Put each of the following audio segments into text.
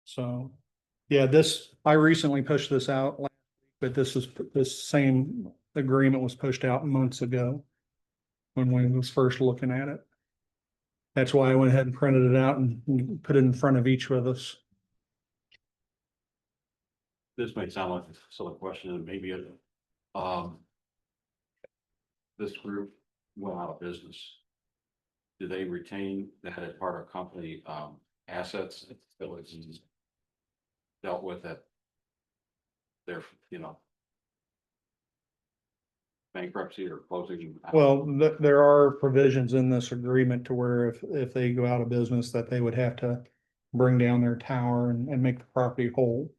So, yeah, I recently pushed this out, but this same agreement was pushed out months ago when we was first looking at it. That's why I went ahead and printed it out and put it in front of each of us. This may sound like a silly question, and maybe it, this group went out of business. Do they retain that as part of company, assets that was dealt with at their, bankruptcy or closing? Well, there are provisions in this agreement to where if they go out of business, that they would have to bring down their tower and make the property whole.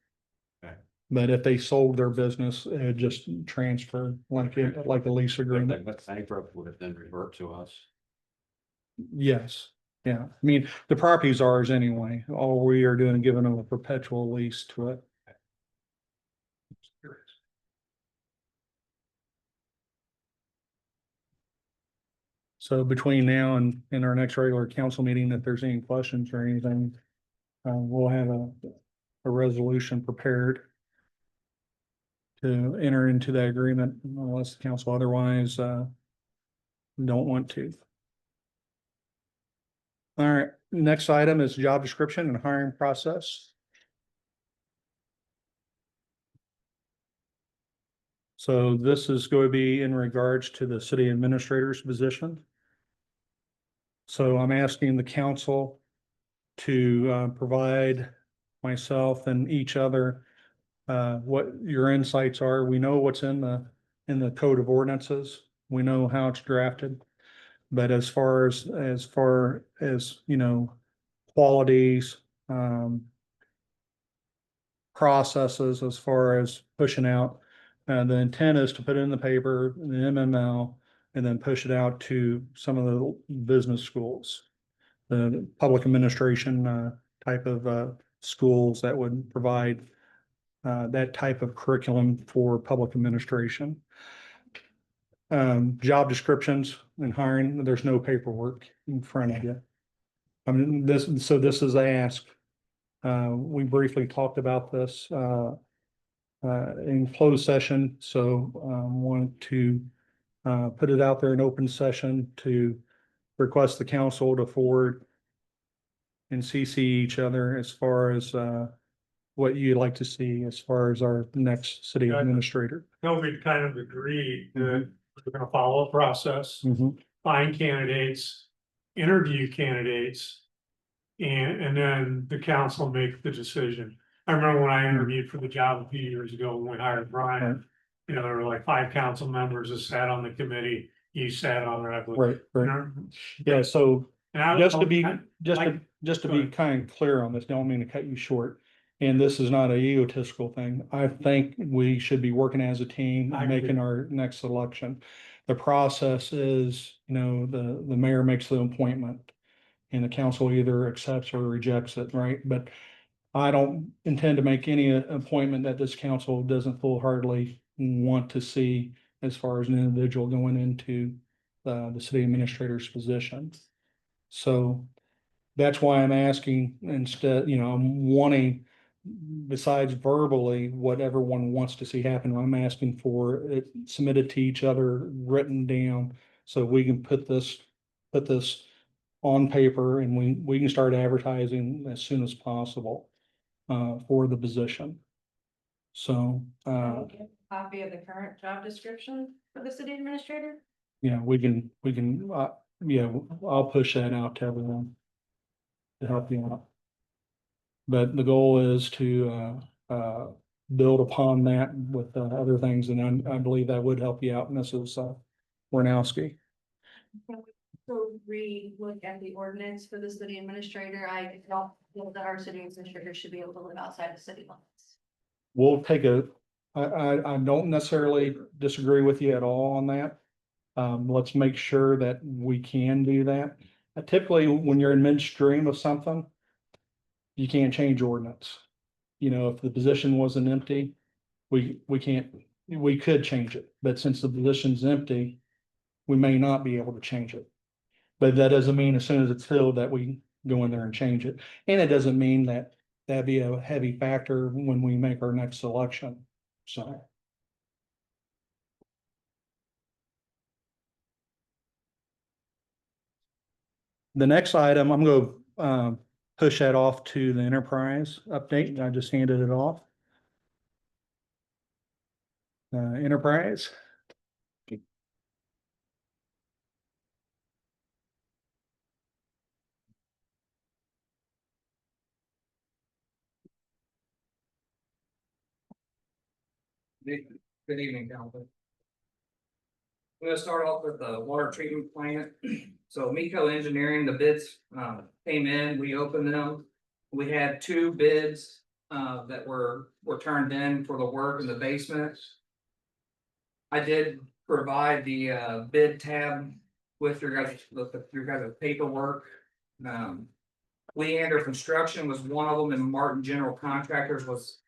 Okay. But if they sold their business, it would just transfer like a lease agreement. But bankrupt would have then revert to us. Yes, yeah. I mean, the property's ours anyway. All we are doing is giving them a perpetual lease to it. So between now and our next regular council meeting, if there's any questions or anything, we'll have a resolution prepared to enter into that agreement unless the council otherwise don't want to. All right, next item is job description and hiring process. So this is going to be in regards to the city administrator's position. So I'm asking the council to provide myself and each other what your insights are. We know what's in the code of ordinances. We know how it's drafted. But as far as qualities, processes, as far as pushing out, the intent is to put it in the paper, the MML, and then push it out to some of the business schools, the public administration type of schools that would provide that type of curriculum for public administration. Job descriptions and hiring, there's no paperwork in front of you. I mean, this is a ask. We briefly talked about this in closed session, so want to put it out there in open session to request the council to forward and CC each other as far as what you'd like to see as far as our next city administrator. No, we kind of agreed that we're gonna follow a process, find candidates, interview candidates. And then the council make the decision. I remember when I interviewed for the job a few years ago when we hired Brian, there were like 5 council members that sat on the committee. You sat on it, I believe. Right. Yeah, so just to be ahead. kind of clear on this, don't mean to cut you short. And this is not a egotistical thing. I think we should be working as a team and making our next selection. The process is, the mayor makes the appointment and the council either accepts or rejects it, right? But I don't intend to make any appointment that this council doesn't full-heartedly want to see as far as an individual going into the city administrator's position. So that's why I'm asking instead, I'm wanting, besides verbally, what everyone wants to see happen, I'm asking for it submitted to each other, written down, so we can put this on paper and we can start advertising as soon as possible for the position. So Copy of the current job description for the city administrator? yeah, we can yeah, I'll push that out to everyone to help you out. But the goal is to build upon that with other things, and I believe that would help you out, Mrs. Warnowski. So re-look at the ordinance for the city administrator. I don't feel that our city administrator should be able to live outside the city limits. We'll take I don't necessarily disagree with you at all on that. Let's make sure that we can do that. Typically, when you're in midstream of something, you can't change ordinance. If the position wasn't empty, we could change it, but since the position's empty, we may not be able to change it. But that doesn't mean as soon as it's filled that we go in there and change it. And it doesn't mean that that'd be a heavy factor when we make our next selection, so. The next item, I'm gonna push that off to the enterprise update. I just handed it off. Enterprise. Good evening, Calvin. I'm gonna start off with the water treatment plant. So Miko Engineering, the bids came in, we opened them. We had 2 bids that were turned in for the work in the basement. I did provide the bid tab with your guys' paperwork. Leander Construction was one of them, and Martin General Contractors was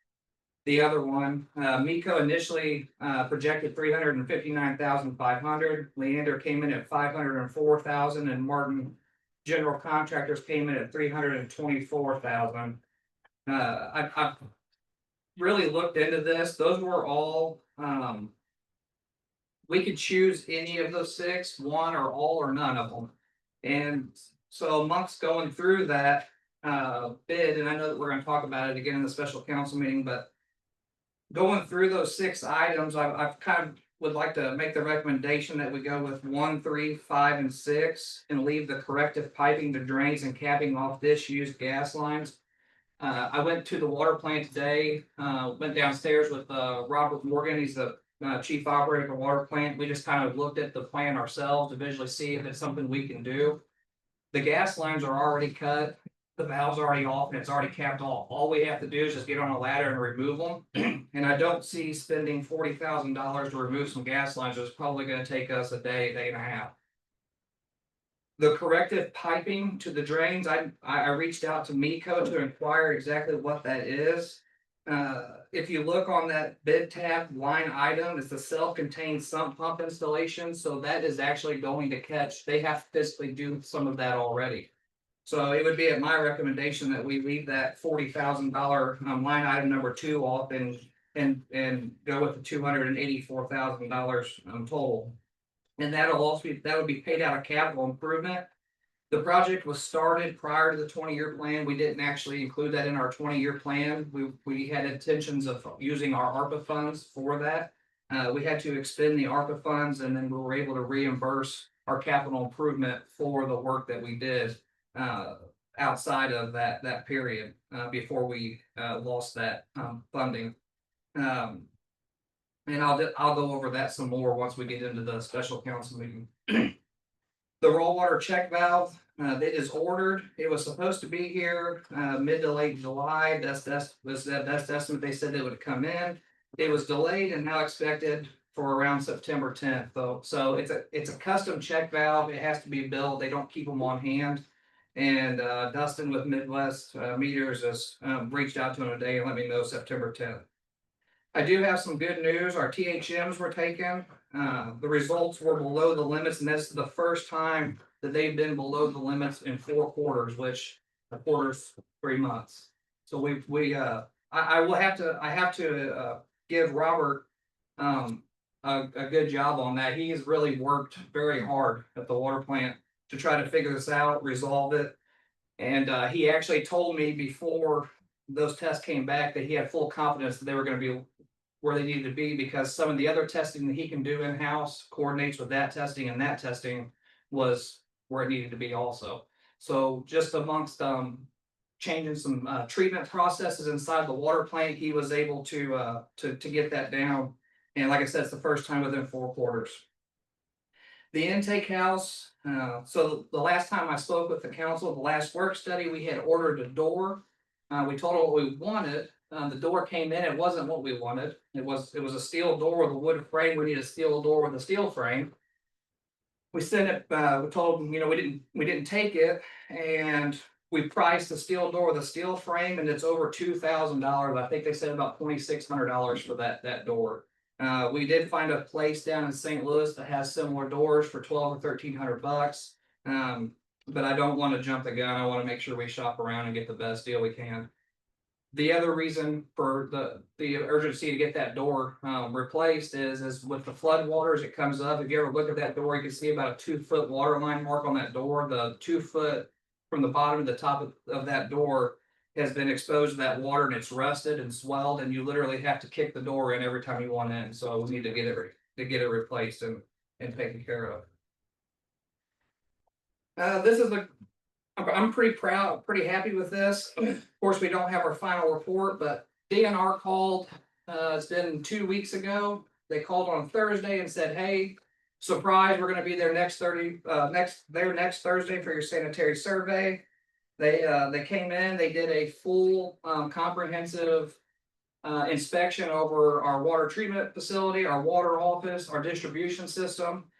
the other one. Miko initially projected 359,500. Leander came in at 504,000, and Martin General Contractors came in at 324,000. I've really looked into this. Those were all we could choose any of those 6, one or all or none of them. And so amongst going through that bid, and I know that we're gonna talk about it again in the special council meeting, but going through those 6 items, I've kind of would like to make the recommendation that we go with 1, 3, 5, and 6 and leave the corrective piping, the drains and capping off disused gas lines. I went to the water plant today, went downstairs with Robert Morgan. He's the chief operator of the water plant. We just kind of looked at the plan ourselves to visually see if it's something we can do. The gas lines are already cut, the valve's already off, and it's already capped off. All we have to do is just get on a ladder and remove them. And I don't see spending $40,000 to remove some gas lines. It's probably gonna take us a day, day and a half. The corrective piping to the drains, I reached out to Miko to inquire exactly what that is. If you look on that bid tab line item, it's a self-contained sump pump installation, so that is actually going to catch, they have to physically do some of that already. So it would be at my recommendation that we leave that $40,000 line item number 2 off and go with the $284,000 total. And that'll also be, that would be paid out of capital improvement. The project was started prior to the 20-year plan. We didn't actually include that in our 20-year plan. We had intentions of using our ARPA funds for that. We had to expend the ARPA funds, and then we were able to reimburse our capital improvement for the work that we did outside of that period before we lost that funding. And I'll go over that some more once we get into the special council meeting. The raw water check valve, it is ordered. It was supposed to be here mid to late July. That's was the best estimate. They said it would come in. It was delayed and now expected for around September 10th. Though, so it's a custom check valve. It has to be built. They don't keep them on hand. And Dustin with Midwest Meters has reached out to him today and let me know September 10th. I do have some good news. Our THMs were taken. The results were below the limits, and that's the first time that they've been below the limits in 4 quarters, which a quarter's 3 months. So I have to give Robert a good job on that. He has really worked very hard at the water plant to try to figure this out, resolve it. And he actually told me before those tests came back that he had full confidence that they were going to be where they needed to be, because some of the other testing that he can do in-house coordinates with that testing, and that testing was where it needed to be also. So just amongst changing some treatment processes inside the water plant, he was able to get that down. And like I said, it's the first time within 4 quarters. The intake house, so the last time I spoke with the council, the last work study, we had ordered a door. We told them what we wanted. The door came in, it wasn't what we wanted. It was a steel door with a wood frame. We need a steel door with a steel frame. We sent it, we told them, we didn't take it, and we priced the steel door with a steel frame, and it's over $2,000. I think they said about $2,600 for that door. We did find a place down in St. Louis that has similar doors for $1,200 or $1,300. But I don't want to jump the gun. I want to make sure we shop around and get the best deal we can. The other reason for the urgency to get that door replaced is with the flood waters, it comes up. If you ever look at that door, you can see about a 2 foot water line mark on that door. The 2 foot from the bottom to the top of that door has been exposed to that water and it's rusted and swelled, and you literally have to kick the door in every time you want in. So we need to get it replaced and taken care of. This is I'm pretty proud, pretty happy with this. Of course, we don't have our final report, but DNR called, it's been 2 weeks ago. They called on Thursday and said, hey, surprise, we're gonna be there next Thursday for your sanitary survey. They came in, they did a full, comprehensive inspection over our water treatment facility, our water office, our distribution system.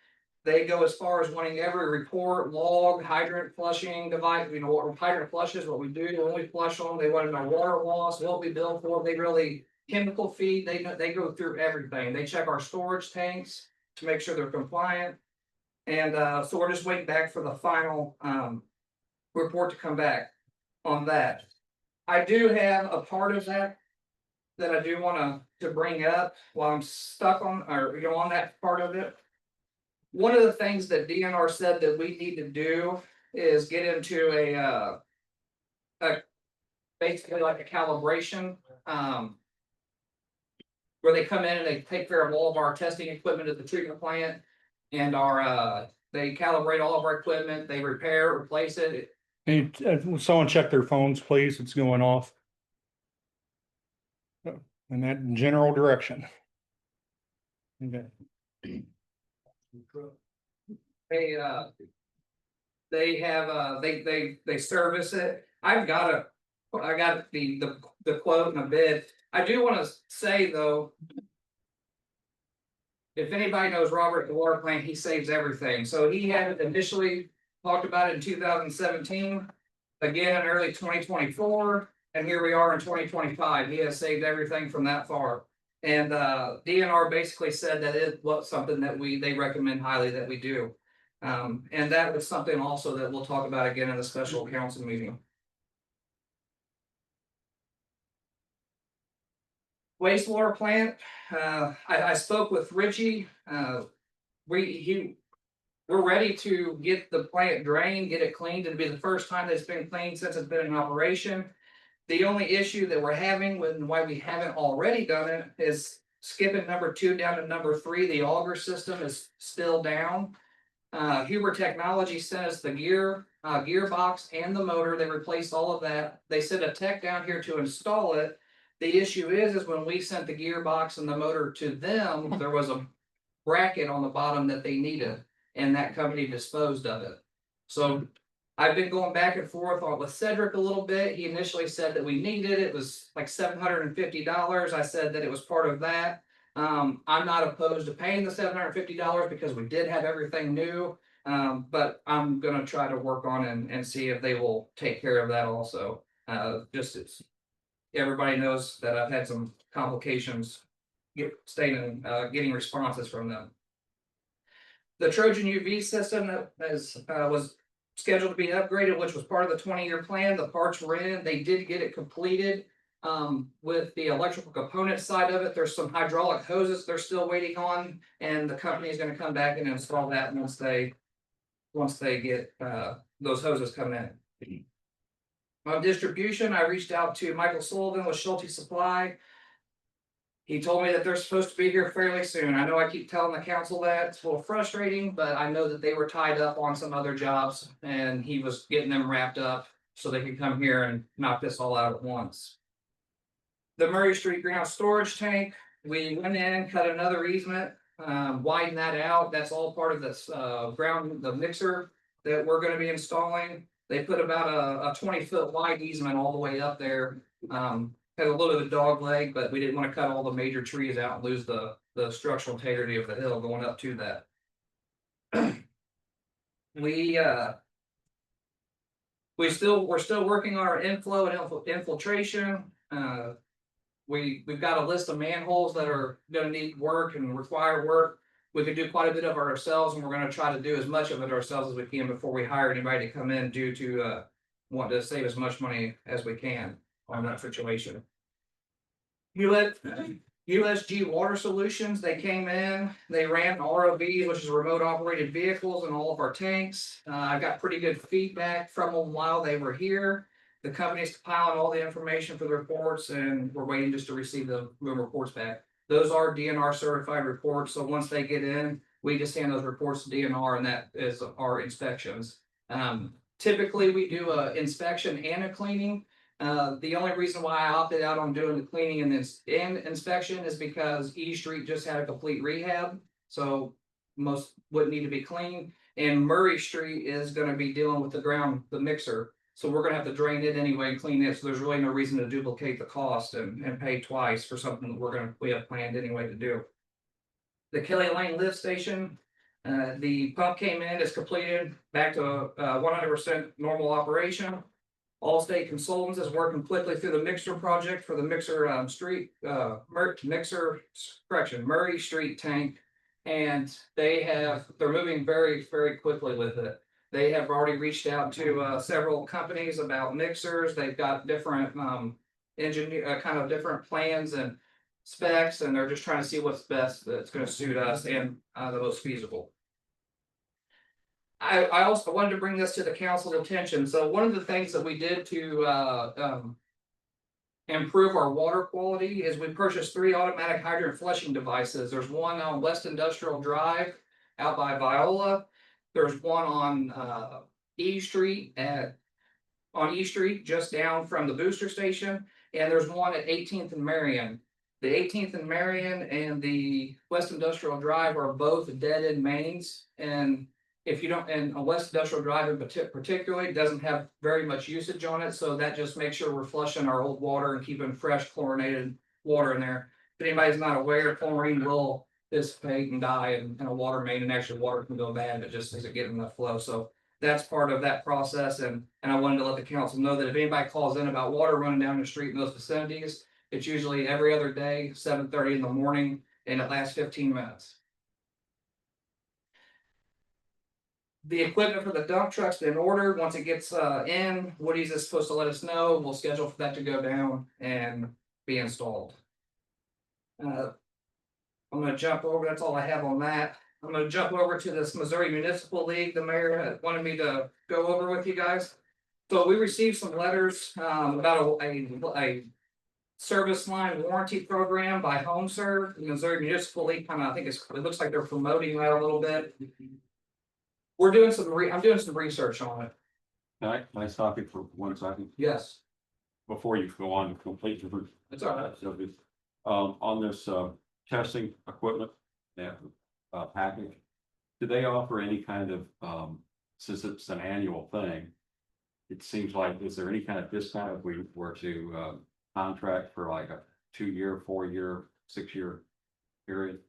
They go as far as wanting every report, log, hydrant flushing device, what hydrant flushes, what we do, when we flush them, they want to know water loss, what we bill for, they really chemical feed, they go through everything. They check our storage tanks to make sure they're compliant. And so we're just waiting back for the final report to come back on that. I do have a part of that I do want to bring up while I'm stuck on, or on that part of it. One of the things that DNR said that we need to do is get into a basically like a calibration, where they come in and they take care of all of our testing equipment at the treatment plant, and they calibrate all of our equipment, they repair, replace it. Hey, someone check their phones, please. It's going off. In that general direction. Okay. They have they service it. I got the quote and a bid. I do want to say though, if anybody knows Robert at the water plant, he saves everything. So he had initially talked about it in 2017, again in early 2024, and here we are in 2025. He has saved everything from that far. And DNR basically said that it was something that they recommend highly that we do. And that was something also that we'll talk about again in the special council meeting. Wastewater plant, I spoke with Richie. We're ready to get the plant drained, get it cleaned. It'll be the first time that it's been cleaned since it's been in operation. The only issue that we're having with why we haven't already done it is skipping number 2 down to number 3. The auger system is still down. Huber Technology sent us the gearbox and the motor. They replaced all of that. They sent a tech down here to install it. The issue is when we sent the gearbox and the motor to them, there was a bracket on the bottom that they needed, and that company disposed of it. So I've been going back and forth with Cedric a little bit. He initially said that we needed it. It was like $750. I said that it was part of that. I'm not opposed to paying the $750 because we did have everything new. But I'm gonna try to work on and see if they will take care of that also. Just as everybody knows that I've had some complications getting responses from them. The Trojan UV system that was scheduled to be upgraded, which was part of the 20-year plan. The parts were in. They did get it completed. With the electrical component side of it, there's some hydraulic hoses they're still waiting on, and the company is going to come back and install that once they get those hoses coming in. On distribution, I reached out to Michael Sullivan with Schulte Supply. He told me that they're supposed to be here fairly soon. I know I keep telling the council that. It's a little frustrating, but I know that they were tied up on some other jobs and he was getting them wrapped up so they could come here and knock this all out at once. The Murray Street ground storage tank, we went in, cut another easement, widened that out. That's all part of this the mixer that we're going to be installing. They put about a 20-foot wide easement all the way up there. Had a little bit of a dog leg, but we didn't want to cut all the major trees out and lose the structural integrity of the hill going up to that. We're still working on our inflow and infiltration. We've got a list of manholes that are going to need work and require work. We could do quite a bit of it ourselves, and we're going to try to do as much of it ourselves as we can before we hire anybody to come in due to want to save as much money as we can. on that situation. USG Water Solutions, they came in, they ran ROVs, which is remote operated vehicles in all of our tanks. I got pretty good feedback from them while they were here. The company's compiling all the information for the reports and we're waiting just to receive the reports back. Those are DNR certified reports, so once they get in, we just hand those reports to DNR and that is our inspections. Typically, we do a inspection and a cleaning. The only reason why I opted out on doing the cleaning and inspection is because E Street just had a complete rehab, so most wouldn't need to be cleaned. And Murray Street is gonna be dealing with the mixer, so we're gonna have to drain it anyway and clean it, so there's really no reason to duplicate the cost and pay twice for something that we have planned anyway to do. The Kelly Lane lift station, the pump came in, it's completed, back to 100% normal operation. Allstate Consultants is working quickly through the mixer project for the mixer Murray Street tank. And they're moving very, very quickly with it. They have already reached out to several companies about mixers. They've got different different plans and specs, and they're just trying to see what's best that's gonna suit us and the most feasible. I also wanted to bring this to the council's attention. So one of the things that we did to improve our water quality is we purchased 3 automatic hydrant flushing devices. There's one on West Industrial Drive out by Viola. There's one on E Street just down from the booster station, and there's one at 18th and Marion. The 18th and Marion and the West Industrial Drive are both dead end mains, and if you don't, and a West Industrial Drive in particularly doesn't have very much usage on it, so that just makes sure we're flushing our old water and keeping fresh chlorinated water in there. If anybody's not aware, chlorine will dissipate and die in a water main, and actually water can go bad if it just isn't getting enough flow. So that's part of that process, and I wanted to let the council know that if anybody calls in about water running down the street in those vicinities, it's usually every other day, 7:30 in the morning, and it lasts 15 minutes. The equipment for the dump truck's been ordered. Once it gets in, Woody's is supposed to let us know. We'll schedule for that to go down and be installed. I'm gonna jump over, that's all I have on that. I'm gonna jump over to this Missouri Municipal League. The mayor had wanted me to go over with you guys. So we received some letters about a service line warranty program by HomeServe. The Missouri Municipal League I think it looks like they're promoting that a little bit. I'm doing some research on it. Can I stop you for 1 second Yes, before you go on to complete your it's all right. So, on this testing equipment, package, do they offer any kind of, since it's an annual thing? It seems like, is there any kind of discount if we were to contract for like a 2-year, 4-year, 6-year period?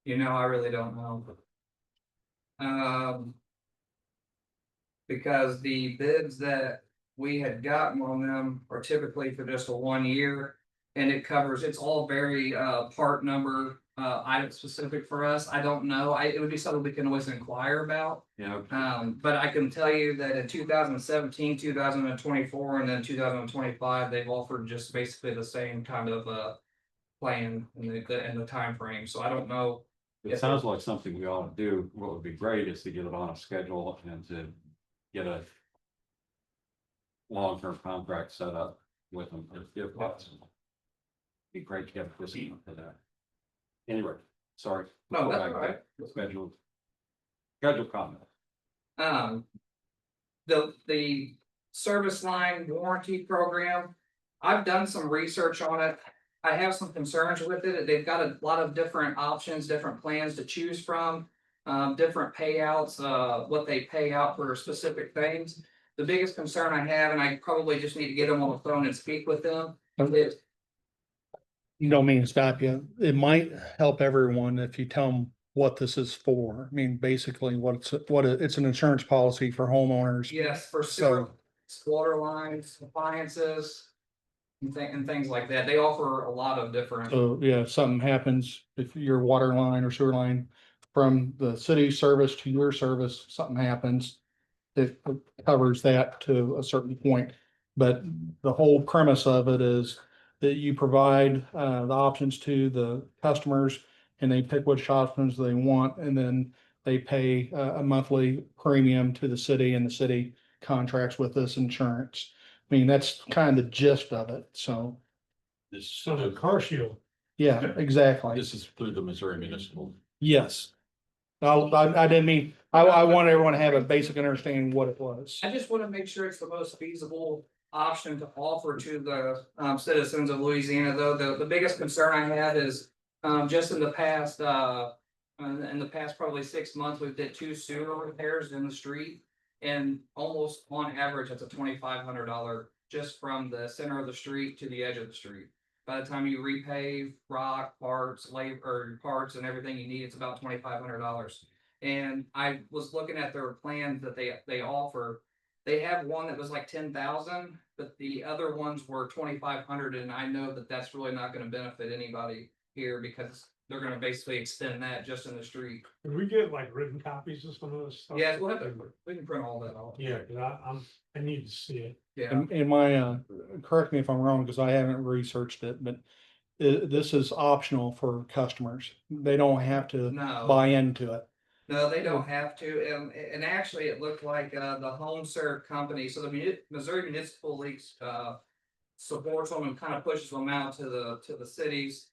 I really don't know. Because the bids that we had gotten on them are typically for just a 1 year. And it's all very part number item specific for us. I don't know. It would be something we can always inquire about. Yeah. But I can tell you that in 2017, 2024, and then 2025, they've offered just basically the same kind of plan in the time frame. So I don't know. It sounds like something we ought to do. What would be great is to get it on a schedule and to get a long-term contract set up with them if possible. Be great to get this for that. Anyway, sorry. No, that's all right. Schedule comment. The service line warranty program, I've done some research on it. I have some concerns with it. They've got a lot of different options, different plans to choose from, different payouts, what they pay out for specific things. The biggest concern I have, and I probably just need to get them on the phone and speak with them, is You don't mean to stop you. It might help everyone if you tell them what this is for. I mean, basically it's an insurance policy for homeowners. yes, for So- water lines, appliances, and things like that. They offer a lot of different. So, yeah, if something happens, if your water line or sewer line from the city service to your service, something happens, it covers that to a certain point. But the whole premise of it is that you provide the options to the customers and they pick which options they want, and then they pay a monthly premium to the city, and the city contracts with this insurance. I mean, that's kind of the gist of it. So, This, So the car shield, yeah, exactly. this is through the Missouri Municipal. Yes. I didn't mean, I want everyone to have a basic understanding what it was. I just wanna make sure it's the most feasible option to offer to the citizens of Louisiana, though. The biggest concern I have is just in the past probably 6 months, we've did 2 sewer repairs in the street. And almost on average, it's a $2,500 just from the center of the street to the edge of the street. By the time you repave, rock, parts, labor, parts and everything you need, it's about $2,500. And I was looking at their plans that they offer. They have one that was like 10,000, but the other ones were 2,500, and I know that that's really not gonna benefit anybody here because they're gonna basically extend that just in the street. can we get like written copies of some of this stuff? Yeah, we'll have to, we can print all that off. Yeah, cause I need to see it. Yeah, In my, correct me if I'm wrong, because I haven't researched it, but this is optional for customers. They don't have to no. buy into it. No, they don't have to, and actually, it looked like, the Home Serve Company, so the Missouri Municipal Leagues, supports them and kind of pushes them out to the cities.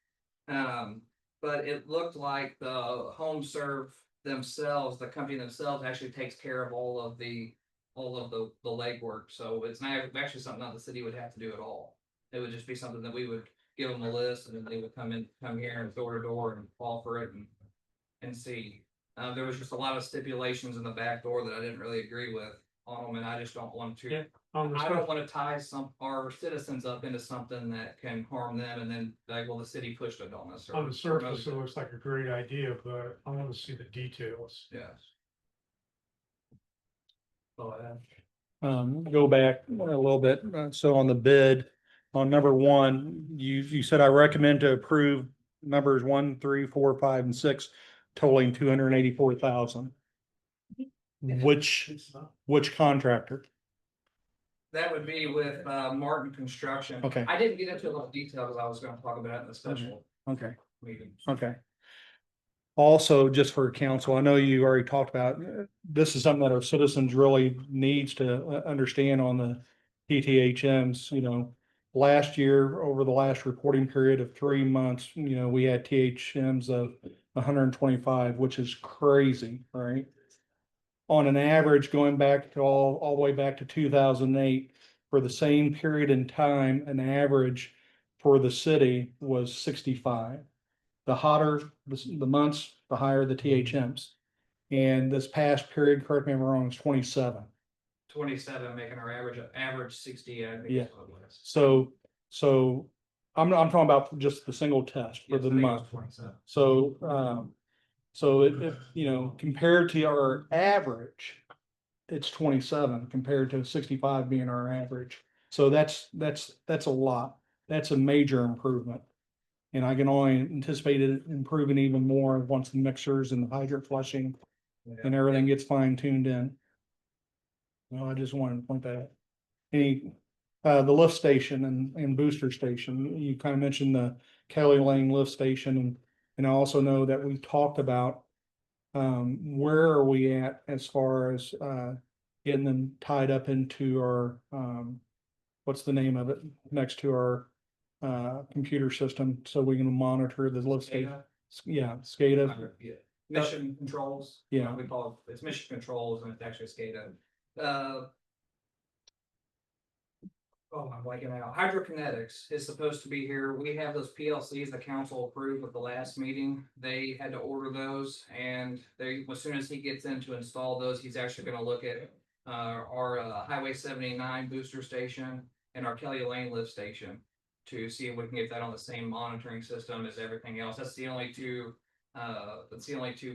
But it looked like the Home Serve themselves, the company themselves actually takes care of all of the legwork, so it's not actually something that the city would have to do at all. It would just be something that we would give them a list, and then they would come here and door to door and offer it and see. There was just a lot of stipulations in the back door that I didn't really agree with on them, and I just don't want to. Yeah, on the I don't stuff, want to tie our citizens up into something that can harm them, and then like, well, the city pushed it on us. or on the surface, promoted it it. looks like a great idea, but I wanna see the details. Yes. Oh, yeah. Go back a little bit. So on the bid, on number one, you said I recommend to approve numbers 1, 3, 4, 5, and 6 totaling 284,000. Which contractor? That would be with Martin Construction. Okay. I didn't get into a lot of detail because I was going to talk about it in the special Okay, meeting. okay. Also, just for council, I know you already talked about, this is something that our citizens really needs to understand on the TTHMs, you know. Last year, over the last reporting period of 3 months, you know, we had THMs of 125, which is crazy, right? On an average, going back to all the way back to 2008, for the same period in time, an average for the city was 65. The hotter the months, the higher the THMs. And this past period, correct me if I'm wrong, is 27. 27, making our average 60. I think Yeah. is what it was. So I'm talking about just the single test for Yes, the I think it was month. 27. So if, you know, compared to our average, it's 27 compared to 65 being our average. So that's a lot. That's a major improvement. And I can only anticipate it improving even more once the mixers and the hydrant flushing and everything gets fine tuned in. Well, I just wanted to point that out. The lift station and booster station, you kind of mentioned the Kelly Lane lift station, and I also know that we talked about where are we at as far as getting them tied up into our what's the name of it, next to our computer system, so we can monitor the lift station. Yeah, SCADA. Yeah. Mission controls. Yeah. We call it's mission controls and it's actually SCADA. Oh, I'm blanking out. Hydrokinetics is supposed to be here. We have those PLCs the council approved at the last meeting. They had to order those, and as soon as he gets in to install those, he's actually gonna look at our Highway 79 booster station and our Kelly Lane lift station to see if we can get that on the same monitoring system as everything else. That's the only two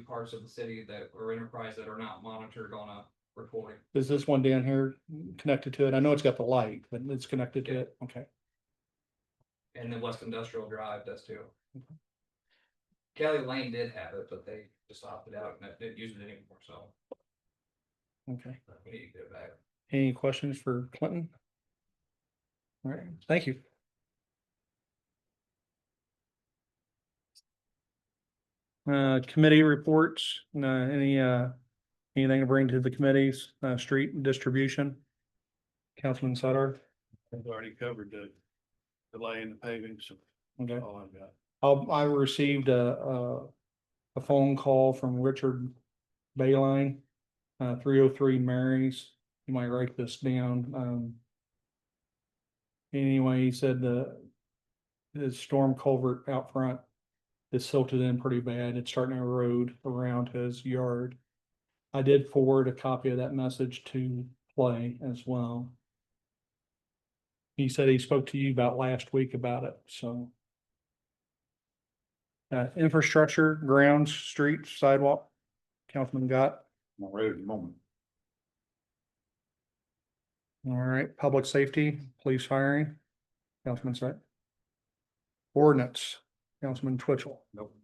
parts of the city that or enterprise that are not monitored on a recording. Is this one down here connected to it? I know it's got the light, but it's connected to it. Okay. And then West Industrial Drive does too. Kelly Lane did have it, but they just opted out and didn't use it anymore, so Okay. we need to get it back. Any questions for Clinton? All right, thank you. Committee reports, anything to bring to the committees, street distribution? Councilman Sutter? I've already covered the delay in the paving, so Okay. that's all I've got. I received a phone call from Richard Bayline, 303 Marys. You might write this down. Anyway, he said the storm culvert out front is silted in pretty bad. It's starting to erode around his yard. I did forward a copy of that message to Clay as well. He said he spoke to you about last week about it, so. Infrastructure, grounds, streets, sidewalk, Councilman Gott. Not ready at the moment. All right, public safety, police hiring, Councilman Swett. Ordinance, Councilman Twitchell. Nope.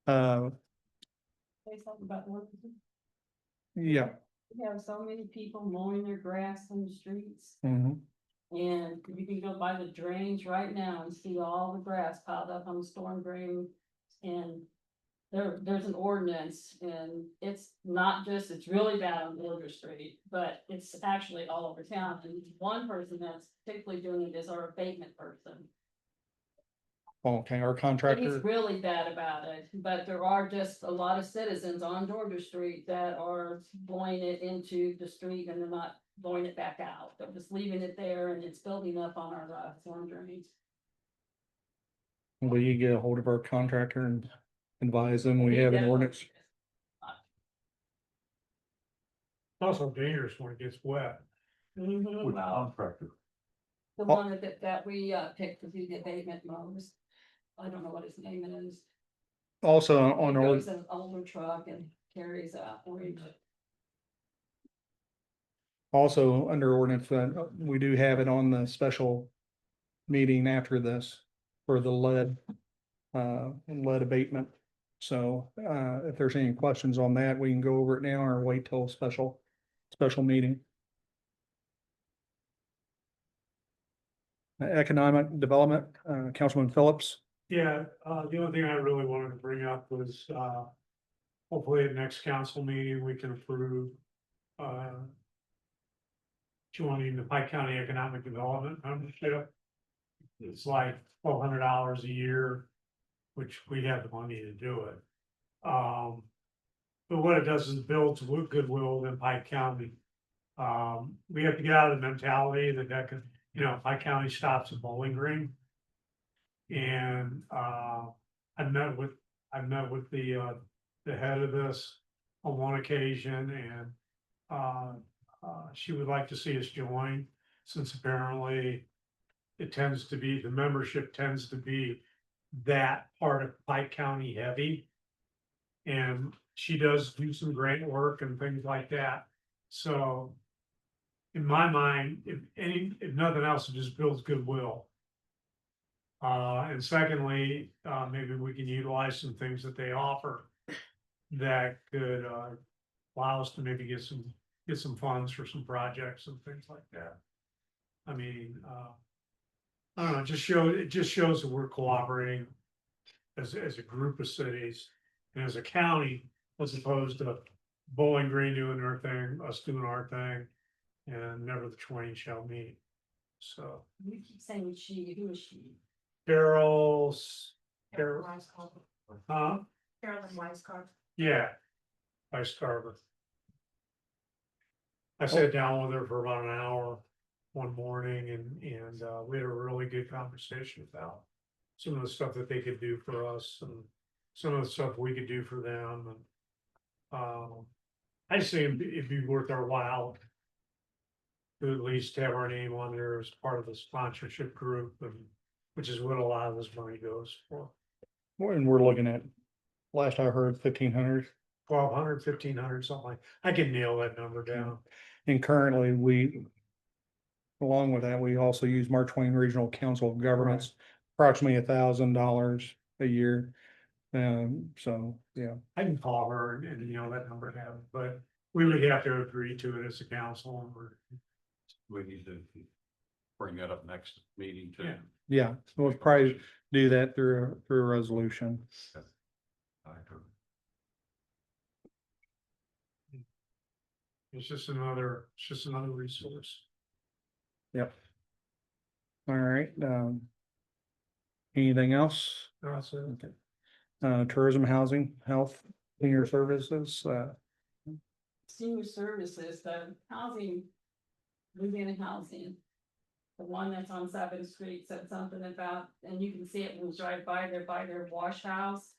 Say something about what, Yeah. we have so many people mowing their grass on the streets. Mhm. And you can go by the drains right now and see all the grass piled up on the storm drain. And there's an ordinance and it's not just, it's really bad on Border Street, but it's actually all over town. And one person that's particularly doing it is our abatement person. Okay, our And he's contractor, really bad about it, but there are just a lot of citizens on Georgia Street that are blowing it into the street and they're not blowing it back out. They're just leaving it there and it's building up on our storm drains. will you get a hold of our contractor and advise them we have an ordinance? It's also dangerous when it gets wet. Mhm. contractor. The one that we picked to do the abatement mows. I don't know what his name is. Also He on drives our, an older truck and carries a orange. also under ordinance, we do have it on the special meeting after this for the lead abatement. So, if there's any questions on that, we can go over it now or wait till special meeting. Economic development, Councilman Phillips. Yeah, the only thing I really wanted to bring up was, hopefully at next council meeting, we can approve, joining the Pike County Economic Development membership. It's like $1,200 a year, which we have the money to do it. But what it does is it builds goodwill in Pike County. We have to get out of the mentality that could, Pike County stops at Bowling Green. And, I've met with the head of this on one occasion and, she would like to see us join, since apparently the membership tends to be that part of Pike County heavy. And she does do some great work and things like that. So in my mind, if nothing else, it just builds goodwill. And secondly, maybe we can utilize some things that they offer that could, allow us to maybe get some funds for some projects and things like that. I mean, I don't know, it just shows that we're cooperating as a group of cities and as a county, as opposed to Bowling Green doing their thing, us doing our thing, and never the twain shall meet. So You keep saying she, who is she? Carol's, Carolyn huh? Weisskopf. Yeah. Vice Carver. I sat down with her for about an hour one morning and we had a really good conversation about some of the stuff that they could do for us and some of the stuff we could do for them and I just think it'd be worth our while to at least have our name on there as part of the sponsorship group, and which is what a lot of this money goes for. And we're looking at, last I heard, 1,500. 1,200, 1,500, something like, I can nail that number down. And currently, along with that, we also use Mark Twain Regional Council of Governments, approximately $1,000 a year. So, yeah. I can call her and that number down, but we would have to agree to it as a council and we're. We need to. bring that up next meeting too. Yeah. Yeah, we'll probably do that through a resolution. It's just another resource. Yep. All right, anything else? That's it. Okay. Tourism, housing, health, senior services, Senior services, the housing, moving housing. The one that's on 7th Street said something about, and you can see it when you drive by their wash house.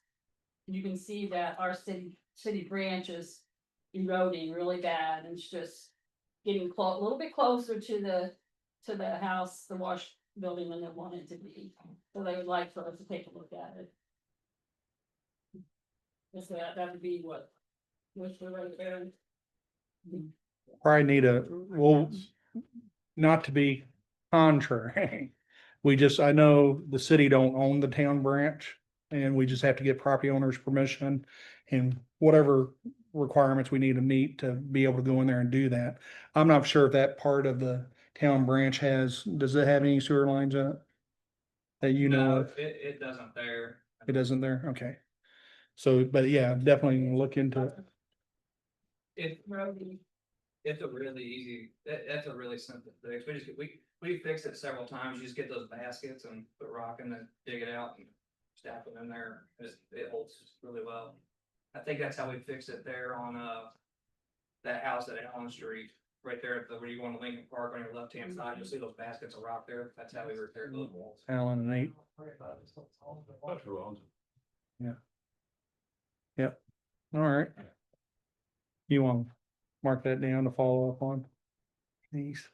You can see that our city branch is eroding really bad, and it's just getting a little bit closer to the house, the wash building than they want it to be. So they would like for us to take a look at it. So that would be what's the right there. probably need well, not to be contrary. I know the city don't own the town branch, and we just have to get property owners' permission and whatever requirements we need to meet to be able to go in there and do that. I'm not sure if that part of the town branch does it have any sewer lines in it? That you know No, of? it doesn't there. It isn't there? Okay. So, but yeah, definitely look into it. It's a really easy, that's a really simple fix. We fixed it several times. You just get those baskets and put rock in and dig it out and stack them in there. It holds really well. I think that's how we fixed it there on, that house at Allen Street, right there at where you go to Lincoln Park on your left-hand side. You'll see those baskets of rock there. That's how we repaired those walls. Alan and Nate. That's who owns it. Yep. All right. You want to mark that down to follow up on? Please.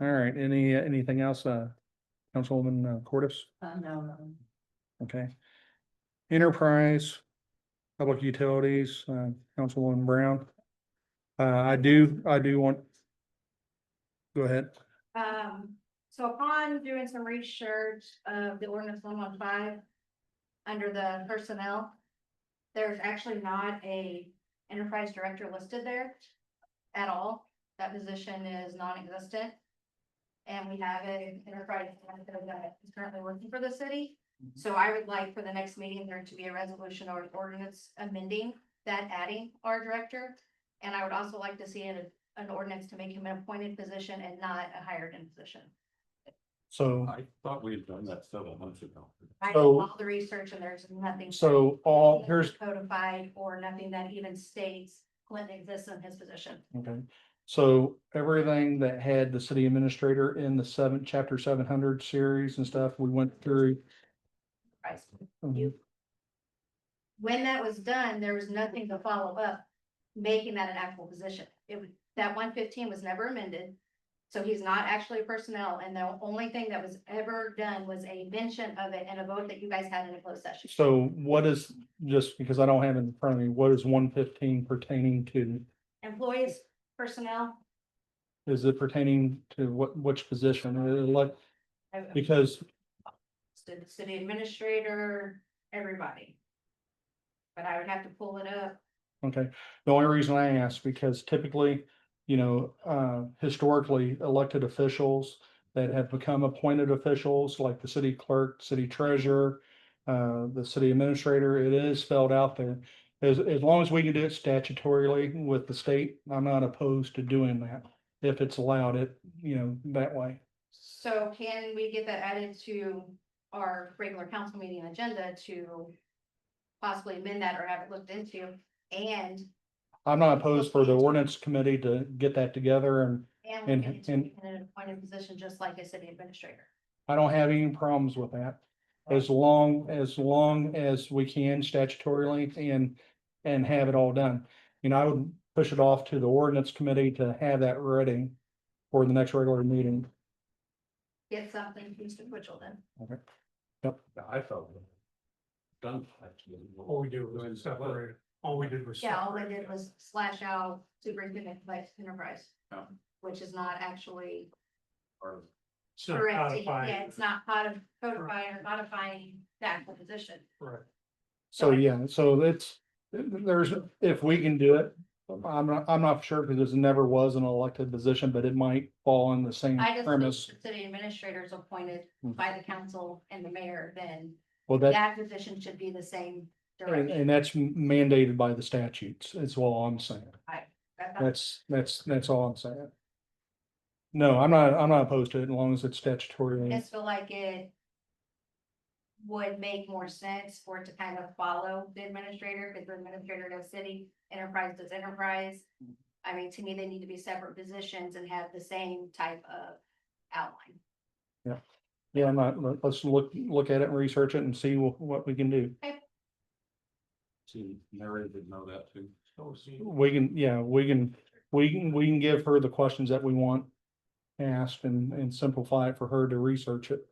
All right, anything else, Councilwoman Cordis? No. Okay. Enterprise, Public Utilities, Councilwoman Brown. I do want. Go ahead. So upon doing some research of the ordinance 115. Under the personnel, there's actually not a enterprise director listed there at all. That position is non-existent. And we have an enterprise director that is currently working for the city. So I would like for the next meeting there to be a resolution or an ordinance amending that, adding our director. And I would also like to see an ordinance to make him an appointed position and not a hired in position. So, I thought we had done that several months ago. I did So- all the research and there's nothing. here's, Codified or nothing that even states Clinton exists in his position. okay. So everything that had the city administrator in the chapter 700 series and stuff, we went through. Right. Mhm. When that was done, there was nothing to follow up, making that an actual position. That 115 was never amended. So he's not actually personnel, and the only thing that was ever done was a mention of it and a vote that you guys had in a closed session. So what is, just because I don't have it in front of me, what is 115 pertaining to? Employees, personnel. Is it pertaining to which position? Because, The city administrator, everybody. But I would have to pull it up. okay, the only reason I ask, because typically, historically, elected officials that have become appointed officials, like the city clerk, city treasurer, the city administrator, it is spelled out there. As long as we can do it statutorily with the state, I'm not opposed to doing that. If it's allowed that way. So can we get that added to our regular council meeting agenda to possibly amend that or have it looked into? And I'm not opposed for the ordinance committee to get that together, and look into an appointed position just like a city administrator. I don't have any problems with that. As long as we can statutorily and have it all done. I would push it off to the ordinance committee to have that ready for the next regular meeting. Get something to Mr. Twitchell then. Yeah, I felt it. Done. All we do was separate. All we did was. Yeah, all I separate. did was slash out superintendent vice enterprise. Yeah. Which is not actually It's not correct. codified. Yeah, it's not codifying or modifying the actual position. Right. So, yeah, so there's, if we can do it, I'm not sure because it never was an elected position, but it might fall in the same I just think premise. the city administrator is appointed Hmm. by the council and the mayor, then Well, that, that position should be the same and direction. that's mandated by the statutes, is all I'm saying. That's all I'm saying. No, I'm not opposed to it as long as it's I statutory. just feel like it would make more sense for it to kind of follow the administrator, because the administrator does city, enterprise does enterprise. I mean, to me, they need to be separate positions and have the same type of outline. Yeah, I'm not, let's look at it and research it and see what we can do. See, Mary didn't know that too. We can, yeah, we can give her the questions that we want asked and simplify it for her to research it.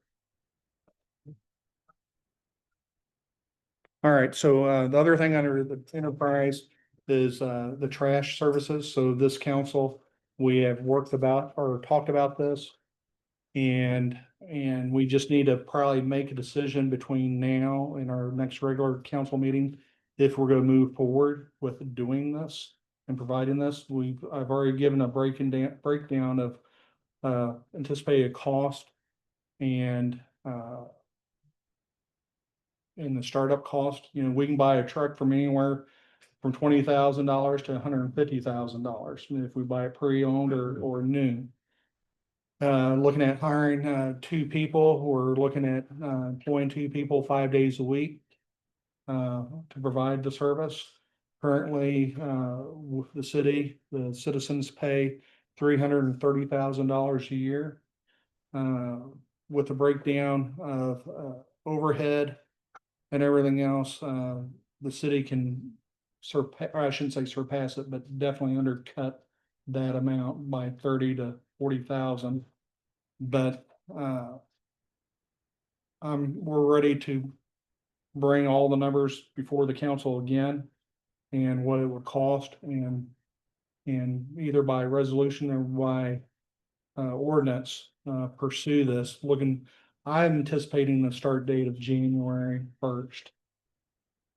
All right, so the other thing under the enterprise is the trash services. So this council, we have worked about or talked about this. And we just need to probably make a decision between now and our next regular council meeting. If we're gonna move forward with doing this and providing this, I've already given a breakdown of anticipated cost and the startup cost. You know, we can buy a truck from anywhere from $20,000 to $150,000 if we buy it pre-owned or new. Looking at hiring 2 people, we're looking at employing 2 people 5 days a week to provide the service. Currently, with the city, the citizens pay $330,000 a year. With the breakdown of overhead and everything else, the city can surpass, I shouldn't say surpass it, but definitely undercut that amount by 30 to 40,000. But we're ready to bring all the numbers before the council again and what it would cost and either by resolution or by ordinance pursue this. I'm anticipating the start date of January 1st.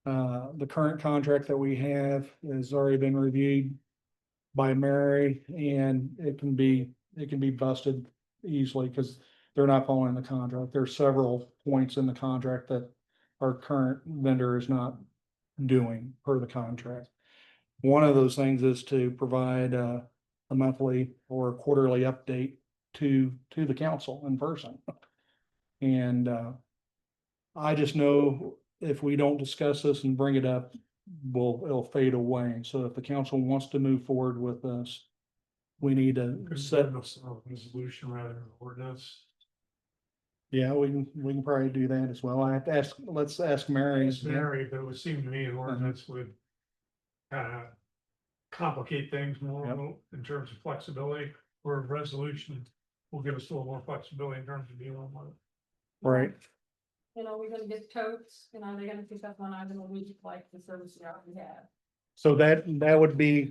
The current contract that we have has already been reviewed by Mary, and it can be busted easily because they're not following the contract. There's several points in the contract that our current vendor is not doing per the contract. One of those things is to provide a monthly or quarterly update to the council in person. And I just know if we don't discuss this and bring it up, it'll fade away. So if the council wants to move forward with this, we need to set. Resolution rather than ordinance. Yeah, we can probably do that as well. I have to ask, let's ask Mary. It's Mary, but it would seem to me an ordinance would kind of complicate things more in terms of flexibility, where a resolution will give us a little more flexibility in terms of dealing with it. Right, You know, we're gonna get totes, you know, they're gonna pick up one item a week like the service we already have. so that would be,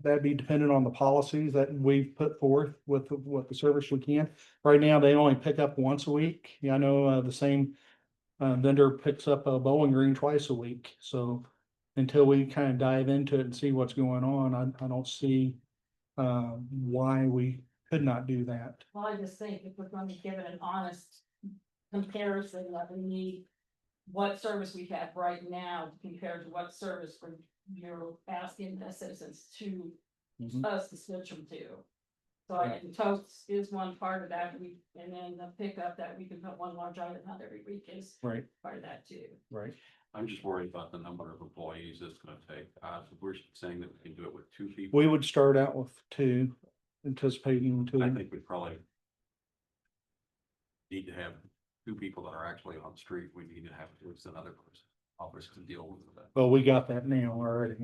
that'd be dependent on the policies that we've put forth with what the service we can. Right now, they only pick up once a week. Yeah, I know the same vendor picks up a Bowling Green twice a week. So until we kind of dive into it and see what's going on, I don't see why we could not do that. Well, I just think if we're going to give it an honest comparison, that we need what service we have right now compared to what service you're asking the citizens to Mhm. us to switch them to. So I think totes is one part of that, and then the pickup that we can put one large item out every week is Right, part of that too. right. I'm just worried about the number of employees it's gonna take. We're saying that we can do it with 2 people. We would start out with 2, anticipating I 2. think we probably need to have 2 people that are actually on the street. We need to have at least another person, office to deal with that. Well, we got that now already.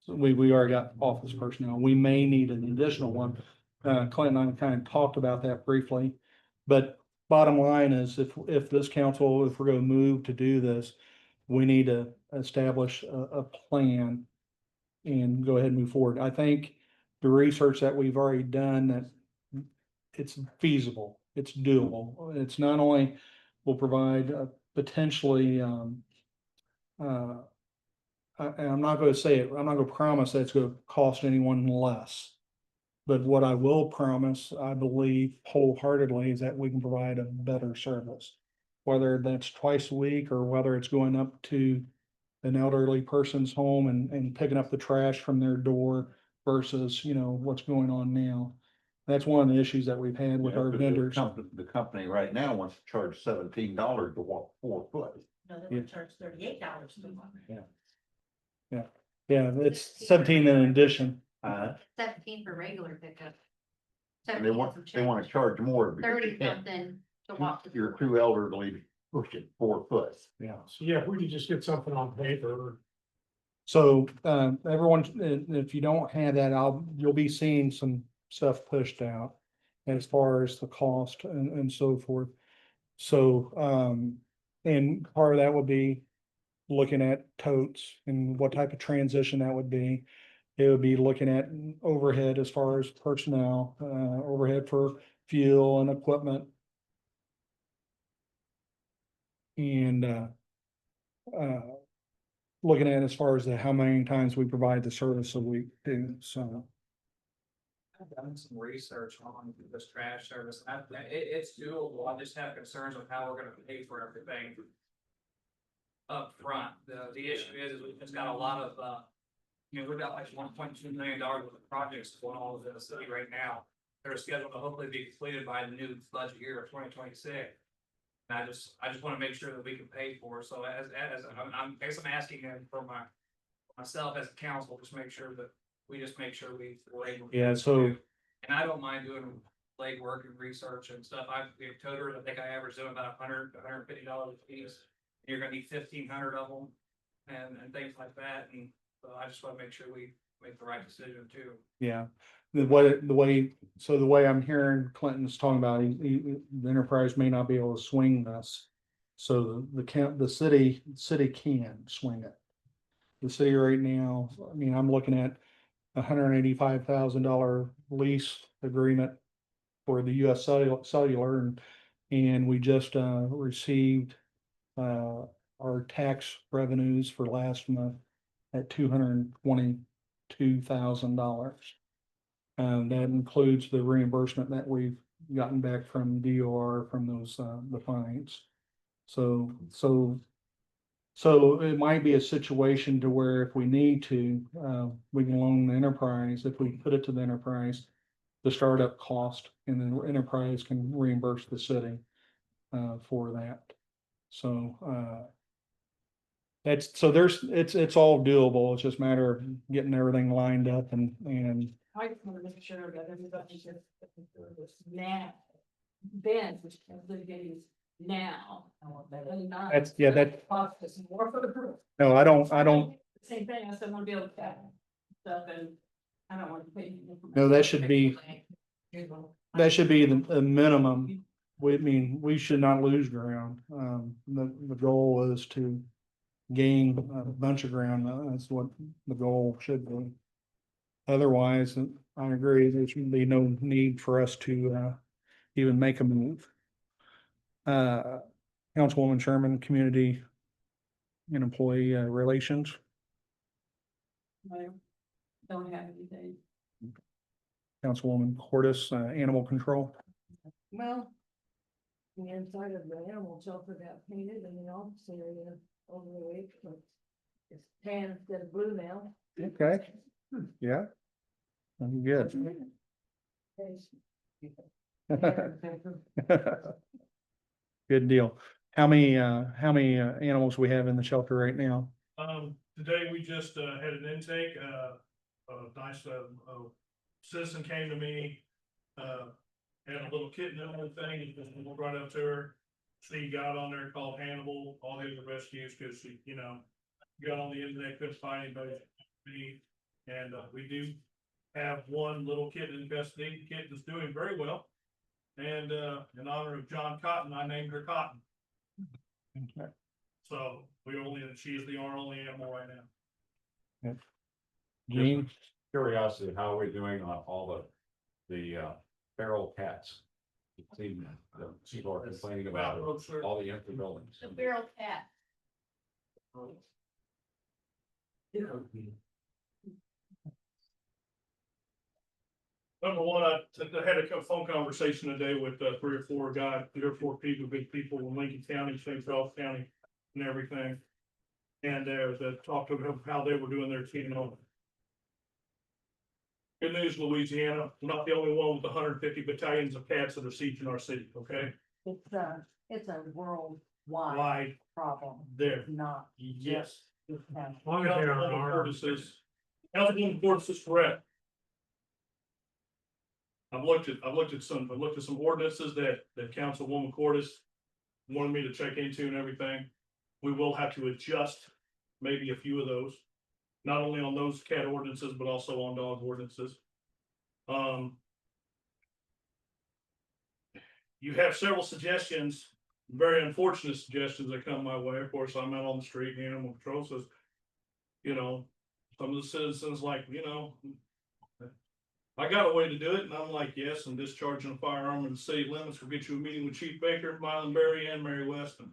So we already got office personnel. We may need an additional one. Clint and I kind of talked about that briefly. But bottom line is if this council, if we're gonna move to do this, we need to establish a plan and go ahead and move forward. I think the research that we've already done, that it's feasible, it's doable. It's not only will provide potentially and I'm not gonna say it, I'm not gonna promise that it's gonna cost anyone less. But what I will promise, I believe wholeheartedly, is that we can provide a better service. Whether that's twice a week or whether it's going up to an elderly person's home and picking up the trash from their door versus, what's going on now. That's one of the issues that we've had with Yeah, our but vendors. The company right now wants to charge $17 to walk 4 foot. No, they Yeah. would charge $38 to walk. Yeah, it's 17 in addition. 17 for regular pickup. And they want to charge more. because 30 you can't- something to walk. the You're floor. too elderly to push it 4 foot. Yeah. So yeah, if we could just get something on paper. So, everyone, if you don't have that, you'll be seeing some stuff pushed out as far as the cost and so forth. So, and part of that would be looking at totes and what type of transition that would be. It would be looking at overhead as far as personnel, overhead for fuel and equipment. And, looking at as far as how many times we provide the service a week too, so. I've done some research on this trash service, it's doable, I just have concerns of how we're gonna pay for everything. Up front, the issue is we've just got a lot of, we've got like $1.2 million worth of projects going on within the city right now. That are scheduled to hopefully be completed by the new budget year of 2026. And I just wanna make sure that we can pay for it, so I guess I'm asking him for myself as a council, just make sure that we we're able. to Yeah, do so- it. And I don't mind doing legwork and research and stuff, I've, toters, I think I average doing about $150 a piece. You're gonna need 1,500 of them and things like that, and so I just wanna make sure we make the right decision too. Yeah, the way I'm hearing Clinton's talking about, the enterprise may not be able to swing this. So the city can swing it. The city right now, I mean, I'm looking at $185,000 lease agreement for the US Cellular, and we just received our tax revenues for last month at $222,000. And that includes the reimbursement that we've gotten back from DOR from those the fines. So it might be a situation to where if we need to, we can loan the enterprise, if we put it to the enterprise, the startup cost, and then the enterprise can reimburse the city for that. So it's all doable. It's just a matter of getting everything lined up and I just wanna make sure that everybody just this now. Ben, which is litigating now. and not Cost us more for the group. no, I don't. Same thing, I said, I wanna be able to tap stuff and I don't want to pay. No, that should be the minimum. We should not lose ground. The goal is to gain a bunch of ground. That's what the goal should be. Otherwise, I agree, there should be no need for us to even make a move. Councilwoman Sherman, Community and Employee Relations. I don't have anything. Councilwoman Cordis, Animal Control. Well, the inside of the animal shelter got painted in the office area over the week, so it's tan instead of blue now. Okay, yeah. Good. Good deal. How many animals we have in the shelter right now? Today we just had an intake, a nice citizen came to me. Had a little kitten and everything, just walked right up to her. She got on there, called Hannibal, all the other rescues, cause she, got on the internet, couldn't find anybody. And we do have one little kitten in custody. The kitten's doing very well. And in honor of John Cotton, I named her Cotton. Okay. So she is our only animal right now. Gene, Curiosity, how are we doing on all the feral cats? People are complaining about all the empty buildings. The feral cat. Number one, I had a phone conversation today with 3 or 4 people, big people in Lincoln County, St. Charles County and everything. And talked to them how they were doing their team. Good news, Louisiana, we're not the only one with 150 battalions of cats that are sieging our city, okay? It's a worldwide Wide problem, there, not yes. As long as they're Councilwoman armed. Portis is correct. I've looked at some ordinances that Councilwoman Cordis wanted me to check into and everything. We will have to adjust maybe a few of those, not only on those cat ordinances, but also on dog ordinances. You have several suggestions, very unfortunate suggestions that come my way. Of course, I'm out on the street and animal control says, some of the citizens like, I got a way to do it, and I'm like, yes, and discharging a firearm in the city limits will get you a meeting with Chief Baker, Mylan Berry, and Mary Weston.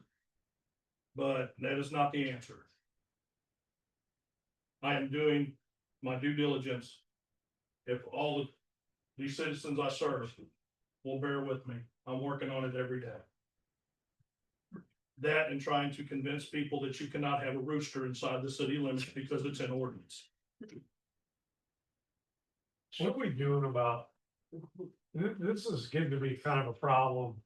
But that is not the answer. I am doing my due diligence. If all of these citizens I serve will bear with me, I'm working on it every day. That and trying to convince people that you cannot have a rooster inside the city limits because it's an ordinance. What are we doing about? This is getting to be kind of a problem.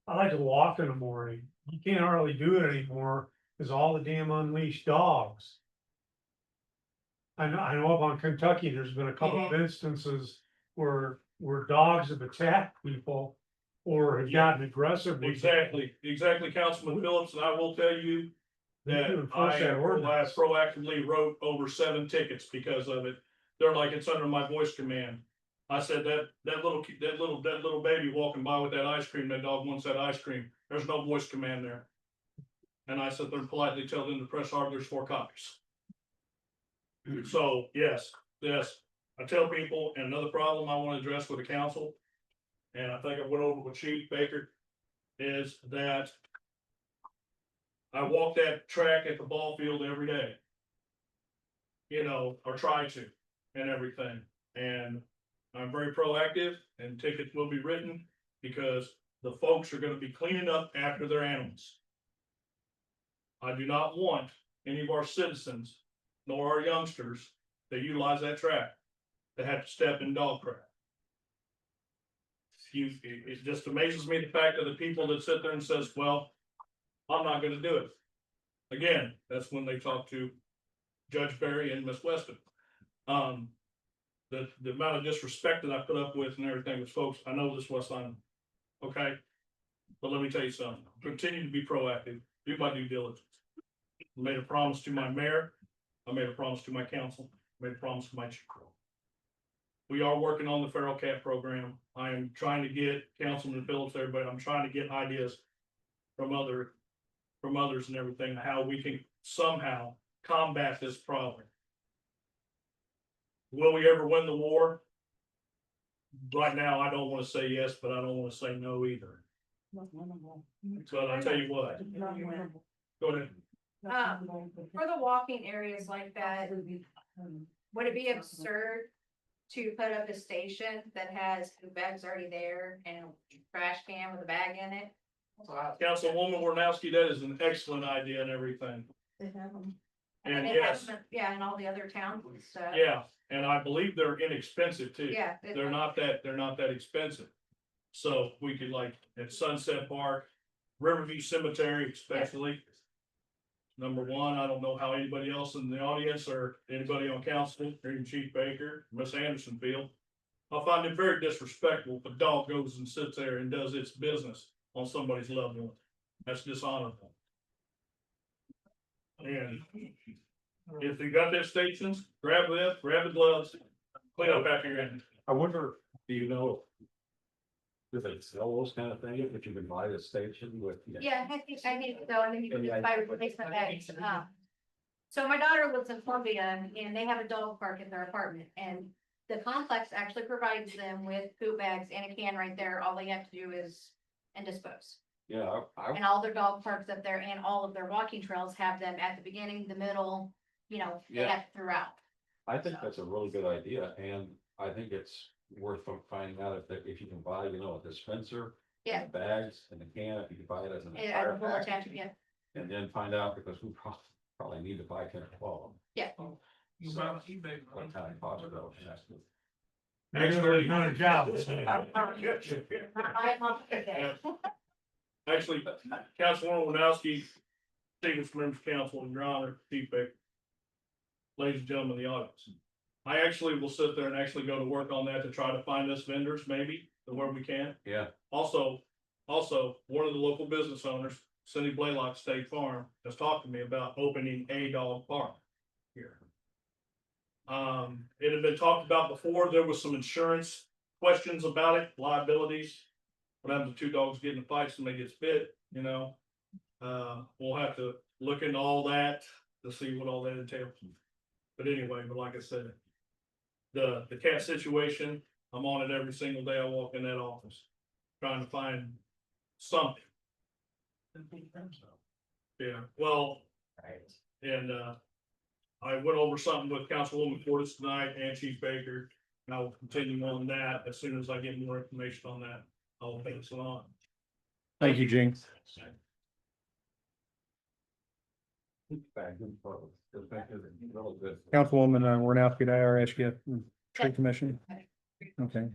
I like to walk in the morning. You can't hardly do it anymore because all the damn unleashed dogs. I know up on Kentucky, there's been a couple of instances where dogs have attacked people or have gotten aggressive. with them. Exactly, Councilman Phillips, and I will tell you They need that to enforce I that ordinance. proactively wrote over 7 tickets because of it. They're like, it's under my voice command. I said that little baby walking by with that ice cream, that dog wants that ice cream. There's no voice command there. And I said, they're politely tell them to press hard, there's 4 copies. So, yes, I tell people, and another problem I want to address with the council, and I think I went over with Chief Baker, is that I walk that track at the ball field every day. Or try to, and everything, and I'm very proactive, and tickets will be written, because the folks are gonna be cleaning up after their animals. I do not want any of our citizens, nor our youngsters that utilize that track to have to step in dog crap. It just amazes me the fact that the people that sit there and says, well, I'm not gonna do it. Again, that's when they talk to Judge Berry and Miss Weston. The amount of disrespect that I put up with and everything with folks, I know this was on, okay? But let me tell you something, continue to be proactive, do my due diligence. I made a promise to my mayor, I made a promise to my council, I made a promise to my chief. We are working on the feral cat program. I am trying to get Councilman Phillips, everybody, I'm trying to get ideas from others and everything, how we can somehow combat this problem. Will we ever win the war? Right now, I don't want to say yes, but I don't want to say no either. But I tell you what, go ahead. For the walking areas like that, would it be absurd to put up a station that has food bags already there and a trash can with a bag in it? Councilwoman Warnowski, that is an excellent idea and everything. I And mean, they have yes, them, yeah, in all the other towns and stuff. yeah, and I believe they're inexpensive too. Yeah. They're not that expensive. So we could like at Sunset Park, Riverview Cemetery especially. Number one, I don't know how anybody else in the audience or anybody on council, or even Chief Baker, Miss Anderson feel. I find it very disrespectful if a dog goes and sits there and does its business on somebody's loved one. That's dishonorable. And if you got their stations, grab the gloves, clean up after your end. I wonder, do you know? Do they sell those kind of things, that you can buy the station with? Yeah, I think I need to go and then you can just buy replacement bags. So my daughter lives in Columbia and they have a dog park in their apartment and the complex actually provides them with poop bags and a can right there. All they have to do is and dispose. Yeah, And all their dog parks up there and all of their walking trails have them at the beginning, the middle, you know, Yeah. throughout. I think that's a really good idea, and I think it's worth finding out if you can buy, you know, a dispenser. Yeah. Bags and a can, if you can buy it as an Yeah, entire the whole pack, attachment, yeah, and then find out, because we probably need to buy 10 or 12. yeah. What kind of cost though? Actually, Not a job. actually, Councilwoman Wanowski, distinguished members of council, and your honor, Chief Baker. Ladies and gentlemen of the audience. I actually will sit there and actually go to work on that to try to find us vendors, maybe, where we can. Yeah. Also, one of the local business owners, Cindy Blaylock State Farm, has talked to me about opening a dog park here. It had been talked about before. There was some insurance questions about it, liabilities. What happens if two dogs get in a fight, somebody gets bit, you know? We'll have to look into all that to see what all that entails. But anyway, but like I said, the cat situation, I'm on it every single day I walk in that office, trying to find something. Yeah, well, and I went over something with Councilwoman Portis tonight and Chief Baker, and I will continue on that as soon as I get more information on that. I'll pass it on. Thank you, Gene. Really good. Councilwoman, we're now at the IRS, tree commission. Okay.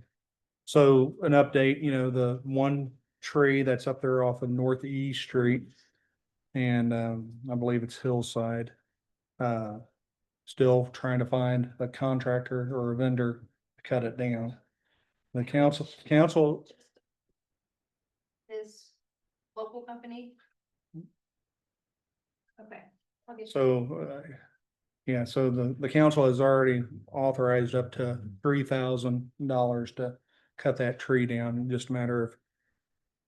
So an update, you know, the one tree that's up there off of Northeast Street. And I believe it's Hillside. Still trying to find a contractor or a vendor to cut it down. The council, His local company. Okay. I'll get you- so, yeah, so the council has already authorized up to $3,000 to cut that tree down. Just a matter of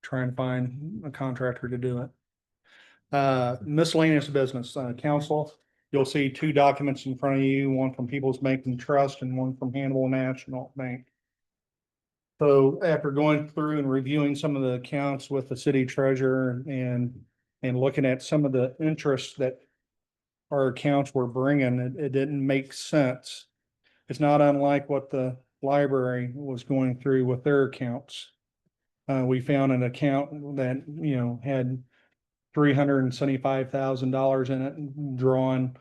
trying to find a contractor to do it. Miscellaneous business, council, you'll see two documents in front of you, one from People's Bank Trust and one from Hannibal National Bank. So after going through and reviewing some of the accounts with the city treasurer and looking at some of the interest that our accounts were bringing, it didn't make sense. It's not unlike what the library was going through with their accounts. We found an account that, you know, had $375,000 in it, drawn,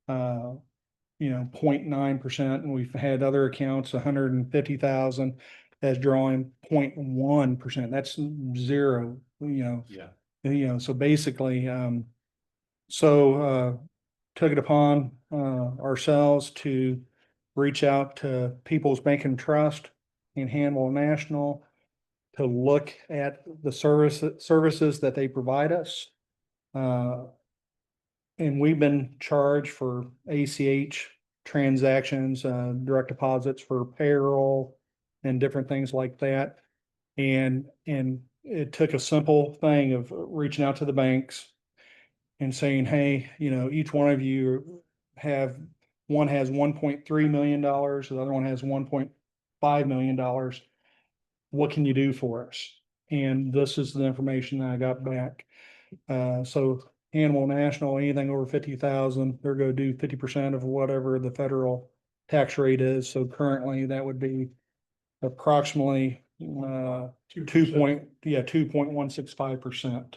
you know, 0.9%. And we've had other accounts, 150,000 as drawing 0.1%. That's zero, you know. Yeah. You know, so basically, took it upon, ourselves to reach out to People's Bank and Trust and Hannibal National to look at the services that they provide us. And we've been charged for ACH transactions, direct deposits for payroll and different things like that. And it took a simple thing of reaching out to the banks and saying, hey, you know, each one of you one has $1.3 million, the other one has $1.5 million. What can you do for us? And this is the information that I got back. So Hannibal National, anything over 50,000, they're going to do 50% of whatever the federal tax rate is. So currently that would be approximately 2.165%.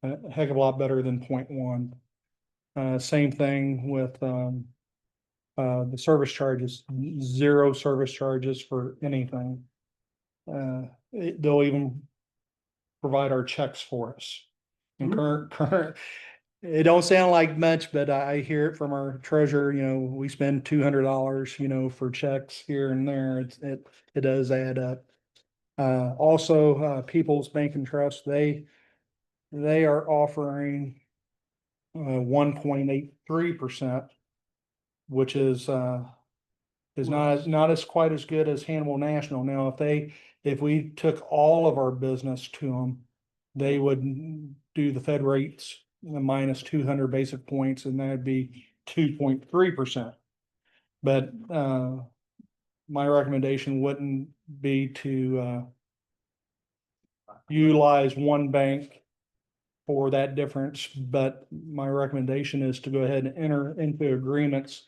A heck of a lot better than 0.1. Same thing with the service charges, zero service charges for anything. They'll even provide our checks for us. And current, it don't sound like much, but I hear it from our treasurer, you know, we spend $200, you know, for checks here and there. It does add up. Also, People's Bank and Trust, they are offering 1.83%, which is not as quite as good as Hannibal National. Now, if we took all of our business to them, they would do the Fed rates minus 200 basis points, and that'd be 2.3%. But my recommendation wouldn't be to utilize one bank for that difference, but my recommendation is to go ahead and enter into agreements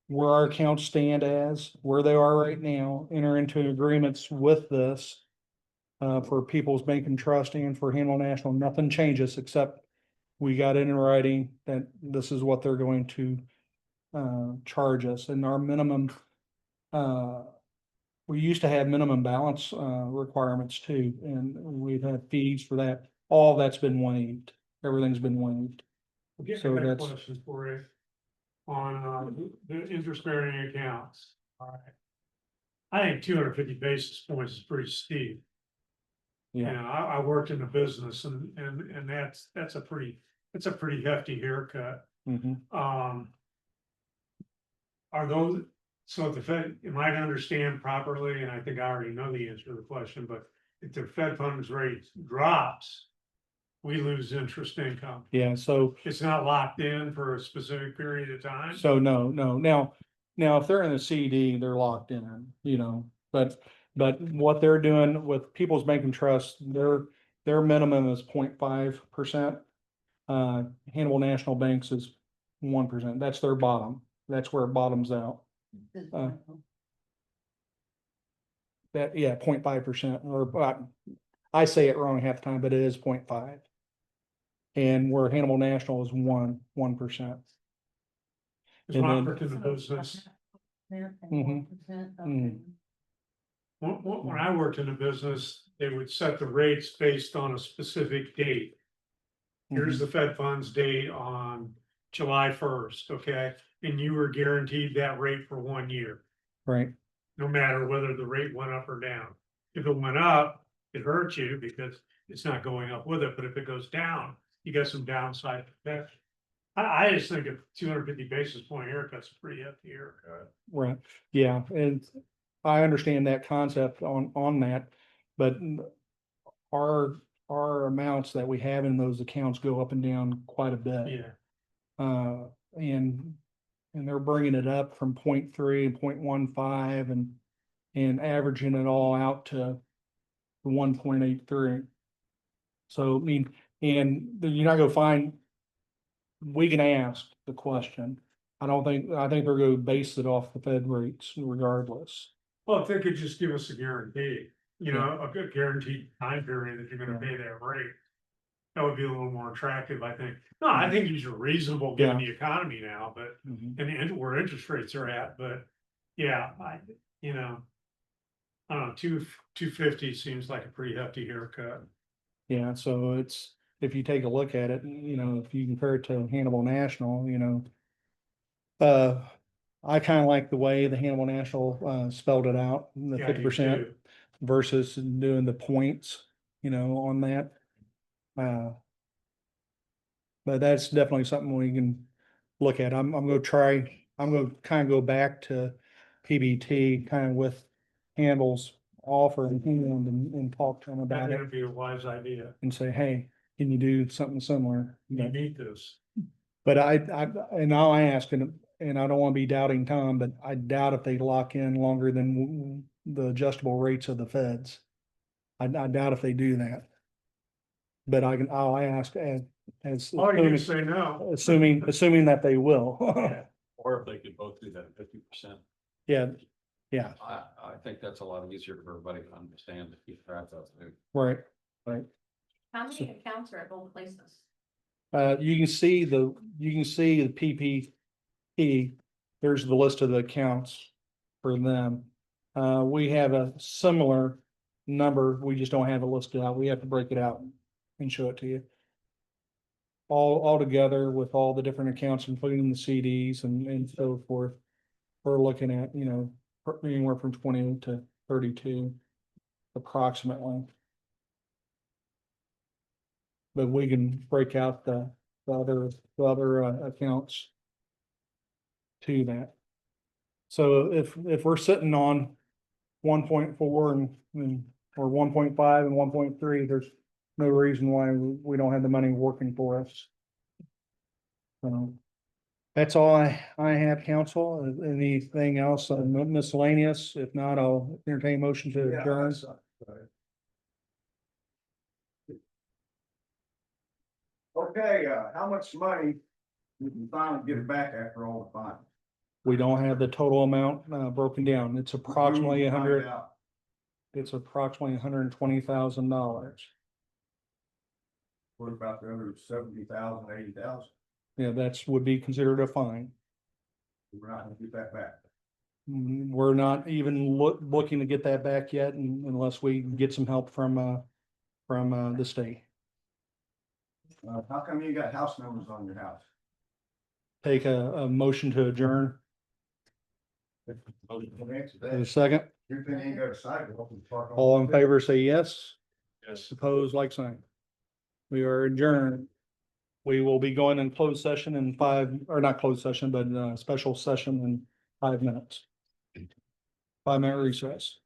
where our accounts stand as, where they are right now, enter into agreements with this for People's Bank and Trust and for Handle National, nothing changes except we got it in writing that this is what they're going to charge us and our minimum we used to have minimum balance requirements too, and we've had fees for that. All that's been waived. Everything's been waived. Okay, So I got a that's- question for you. On the interest bearing accounts. All right. I think 250 basis points is pretty steep. Yeah. You know, I worked in the business and that's a pretty hefty haircut. Mhm. Are those, so if the Fed, am I to understand properly, and I think I already know the answer to the question, but if the Fed funds rate drops, we lose interest income. Yeah, so It's not locked in for a specific period of time. no. Now, if they're in a CD, they're locked in, you know, but what they're doing with People's Bank and Trust, their minimum is 0.5%. Hannibal National Banks is 1%. That's their bottom. That's where it bottoms out. That, yeah, 0.5%, or I say it wrong half the time, but it is 0.5. And where Hannibal National is 1%. Because and when I then- worked in the business, Mhm. Mhm. when I worked in the business, they would set the rates based on a specific date. Here's the Fed funds date on July 1st, okay? And you were guaranteed that rate for 1 year, Right, no matter whether the rate went up or down. If it went up, it hurts you because it's not going up with it, but if it goes down, you get some downside protection. I just think a 250 basis point haircut's a pretty hefty haircut. right, yeah, and I understand that concept on that, but our amounts that we have in those accounts go up and down quite a bit. Yeah, And they're bringing it up from 0.3 and 0.15 and averaging it all out to 1.83. So, I mean, and you're not gonna find, we can ask the question. I think they're gonna base it off the Fed rates regardless. well, if they could just give us a guarantee, you know, a good guaranteed time period that you're gonna pay that rate. That would be a little more attractive, I think. No, I think these are reasonable given the economy now, but, Mhm. and where interest rates are at, but. Yeah, you know. I don't know, 250 seems like a pretty hefty haircut. Yeah, so it's, if you take a look at it, you know, if you compare it to Hannibal National, you know. I kind of like the way the Hannibal National spelled it out, the Yeah, I do 50% too. versus doing the points, you know, on that. But that's definitely something we can look at. I'm gonna kind of go back to PBT kind of with Handel's offer and talk to him I about think it it'd be a wise idea. and say, hey, can you do something similar? You need this. But and I'll ask, and I don't want to be doubting Tom, but I doubt if they lock in longer than the adjustable rates of the feds. I doubt if they do that. But I'll ask as All you can say no. assuming that they will. Or if they could both do that 50%. Yeah, I think that's a lot easier for everybody to understand to keep track of. right. How many accounts are at both places? You can see the PPP. There's the list of the accounts for them. We have a similar number. We just don't have it listed out. We have to break it out and show it to you. All together with all the different accounts, including the CDs and so forth. We're looking at, you know, anywhere from 20 to 32 approximately. But we can break out the other accounts to that. So if we're sitting on 1.4 or 1.5 and 1.3, there's no reason why we don't have the money working for us. So that's all I have, council. Anything else miscellaneous? If not, I'll entertain motion to adjourn. Okay, how much money did you finally get back after all the fines? We don't have the total amount broken down. It's approximately Find 100. out. It's approximately $120,000. What about the other 70,000, 80,000? Yeah, that's would be considered a fine. We're not gonna get that back. We're not even looking to get that back yet unless we get some help from the state. How come you got house numbers on your house? Take a motion to adjourn. Don't answer In a that. second, Your thing ain't got a sidewalk. You park on- all in favor, say yes. Yes. Opposed, like sign. We are adjourned. We will be going in closed session in 5, or not closed session, but special session in 5 minutes. 5-minute recess.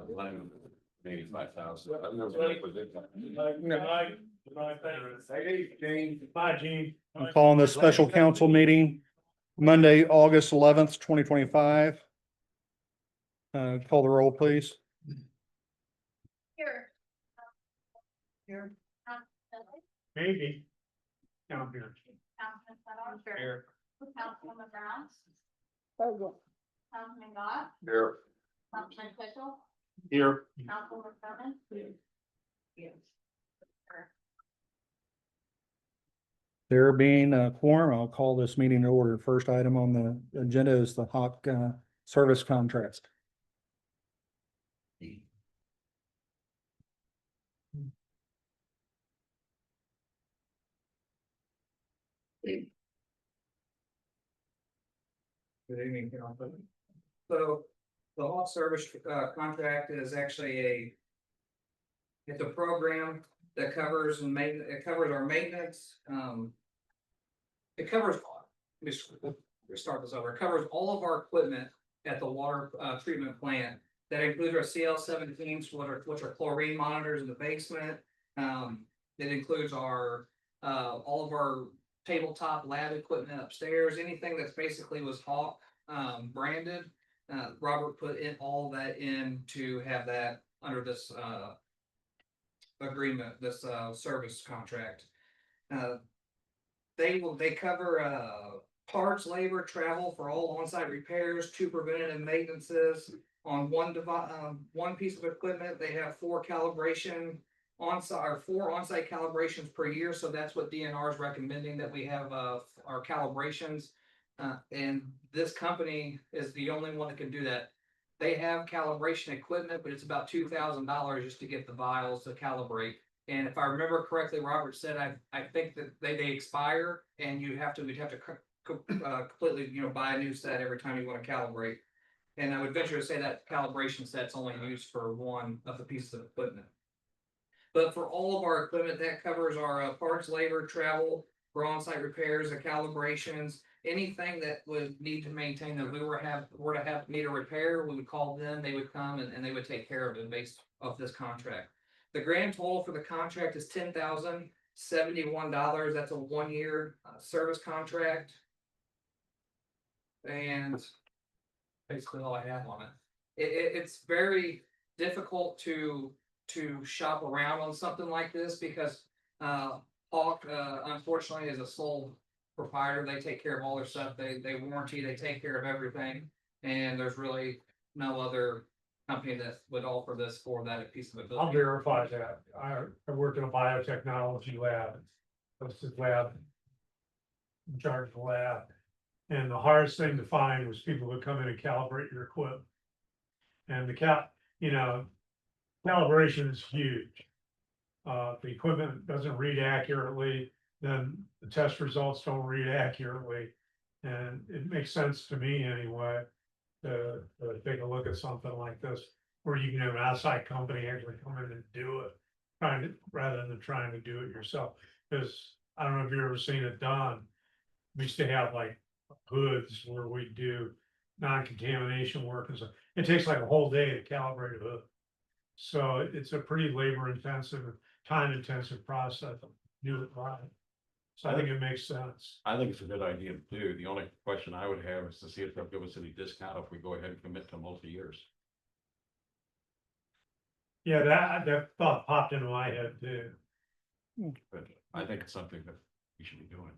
$85,000. Bye, Gene. I'm calling this special council meeting Monday, August 11th, 2025. Call the roll, please. Here. Here. Councilman Maybe. Down here. Sutton. Here. Councilwoman Brown. Oh, Councilman Gott. Here. Councilman Mitchell. Here. Councilwoman Thurman. Yes. There being a quorum, I'll call this meeting to order. First item on the agenda is the Hawk service contracts. Good evening, Council. So the Hawk Service contract is actually it's a program that covers it covers our maintenance, it covers, let me start this over, it covers all of our equipment at the water treatment plant. That includes our CL-17s, which are chlorine monitors in the basement. It includes our all of our tabletop lab equipment upstairs, anything that's basically was Hawk branded. Robert put in all that in to have that under this agreement, this service contract. They cover parts, labor, travel for all on-site repairs, 2 preventative maintenances on one piece of equipment. They have 4 calibration on-site, or 4 on-site calibrations per year. So that's what DNR is recommending, that we have our calibrations. And this company is the only one that can do that. They have calibration equipment, but it's about $2,000 just to get the vials to calibrate. And if I remember correctly, Robert said, I think that they expire, and we'd have to completely, buy a new set every time you want to calibrate. And I would venture to say that calibration set's only used for one of the pieces of equipment. But for all of our equipment, that covers our parts, labor, travel, for on-site repairs, the calibrations, anything that would need to maintain that we were to need a repair, we would call them, they would come and they would take care of it based off this contract. The grand total for the contract is $10,071. That's a 1-year service contract. And basically all I have on it. It's very difficult to shop around on something like this because Hawk unfortunately is a sole proprietor. They take care of all their stuff. They warranty, they take care of everything. And there's really no other company that would offer this for that piece of I'll ability. verify that. I work in a biotechnology lab. That's the lab. In charge of the lab. And the hardest thing to find was people who come in and calibrate your equipment. And calibration is huge. If the equipment doesn't read accurately, then the test results don't read accurately. And it makes sense to me anyway, to take a look at something like this, where you can have an outside company actually come in and do it, rather than trying to do it yourself. Because I don't know if you've ever seen it done. We used to have like hoods where we do non-contamination work and stuff. It takes like a whole day to calibrate a hood. So it's a pretty labor intensive, time intensive process to do it right. So I think it makes sense. I think it's a good idea to do. The only question I would have is to see if they'll give us any discount if we go ahead and commit to multi-years. Yeah, that thought popped into my head too. But I think it's something that we should be doing.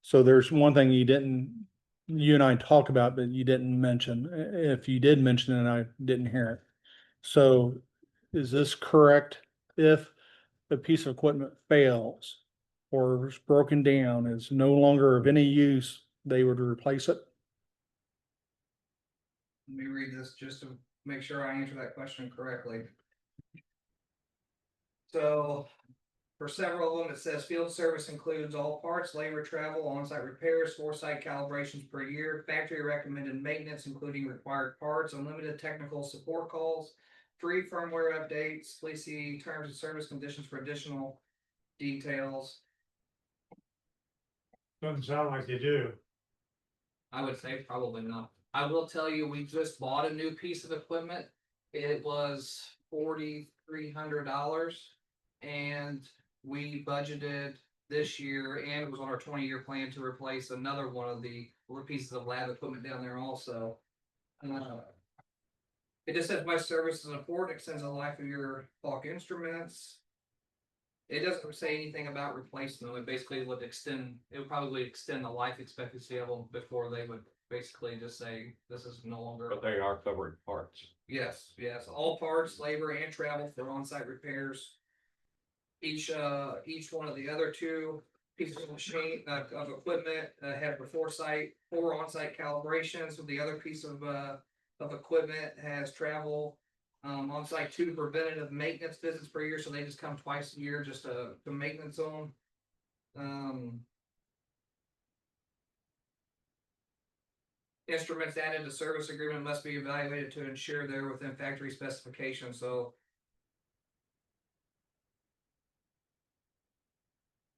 So there's one thing you and I talked about, but you didn't mention. If you did mention it, I didn't hear it. So is this correct? If a piece of equipment fails or is broken down, is no longer of any use, they would replace it? Let me read this just to make sure I answer that question correctly. So for several of them, it says field service includes all parts, labor, travel, on-site repairs, 4 site calibrations per year, factory recommended maintenance, including required parts, unlimited technical support calls, free firmware updates. Please see terms of service conditions for additional details. Doesn't sound like you do. I would say probably not. I will tell you, we just bought a new piece of equipment it was $4,300. And we budgeted this year, and it was on our 20-year plan to replace another one of the pieces of lab equipment down there also. It just says my service is important, extends the life of your clock instruments. It doesn't say anything about replacing them. It basically would extend, it would probably extend the life expectancy of them before they would basically just say, this is no longer. But they are covered parts. Yes, all parts, labor and travel for on-site repairs. Each one of the other two pieces of machine, of equipment, had a foresight, 4 on-site calibrations, with the other piece of equipment has travel. On-site 2 preventative maintenance visits per year, so they just come twice a year just to maintenance them. Instruments added to service agreement must be evaluated to ensure they're within factory specifications, so.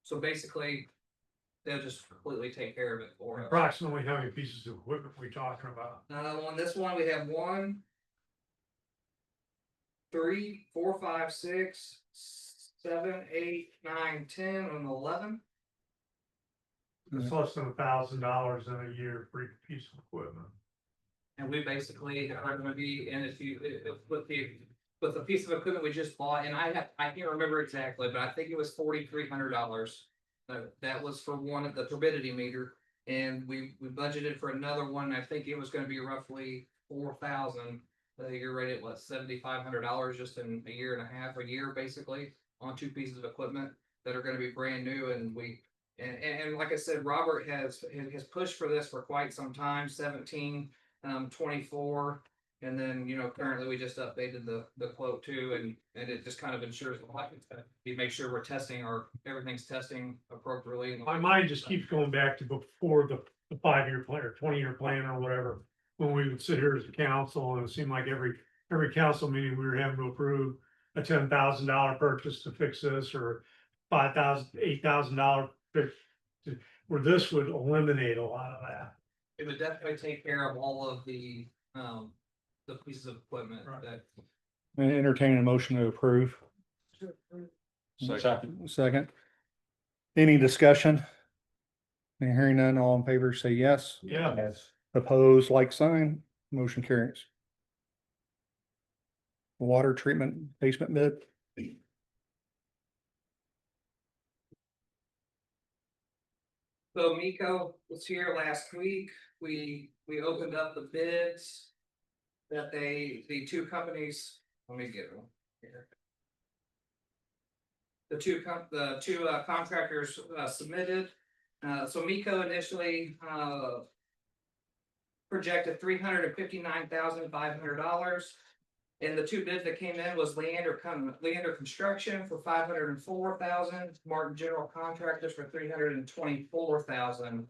So basically, they'll just completely take care of it for us. Approximately how many pieces of equipment we talking about? On this one, we have 1, 3, 4, 5, 6, 7, 8, 9, 10, and 11. It's less than $1,000 in a year for each piece of equipment. And we basically are gonna be, and if you, with the piece of equipment we just bought, and I can't remember exactly, but I think it was $4,300. That was for one of the turbidity meter, and we budgeted for another one. I think it was gonna be roughly 4,000. You're right at what, $7,500 just in a year and a half, a year basically, on 2 pieces of equipment that are gonna be brand new. And and like I said, Robert has pushed for this for quite some time, 17, 24. And then, currently we just updated the quote too, and it just kind of ensures the life. We make sure we're testing everything's testing appropriately. My mind just keeps going back to before the 5-year plan or 20-year plan or whatever. When we would sit here as a council, and it seemed like every council meeting, we were having to approve a $10,000 purchase to fix this, or $5,000, $8,000 fix. Where this would eliminate a lot of that. It would definitely take care of all of the pieces of equipment Right. that. And entertain a motion to approve. Second. Second. Any discussion? And hearing none, all in favor, say yes. Yeah. Yes. Opposed, like sign, motion carries. Water treatment basement bid. So Miko was here last week. We opened up the bids that the 2 companies, let me get them here. The two contractors submitted. So Miko initially projected $359,500. And the 2 bids that came in was Leander Construction for $504,000, Martin General Contractors for $324,000.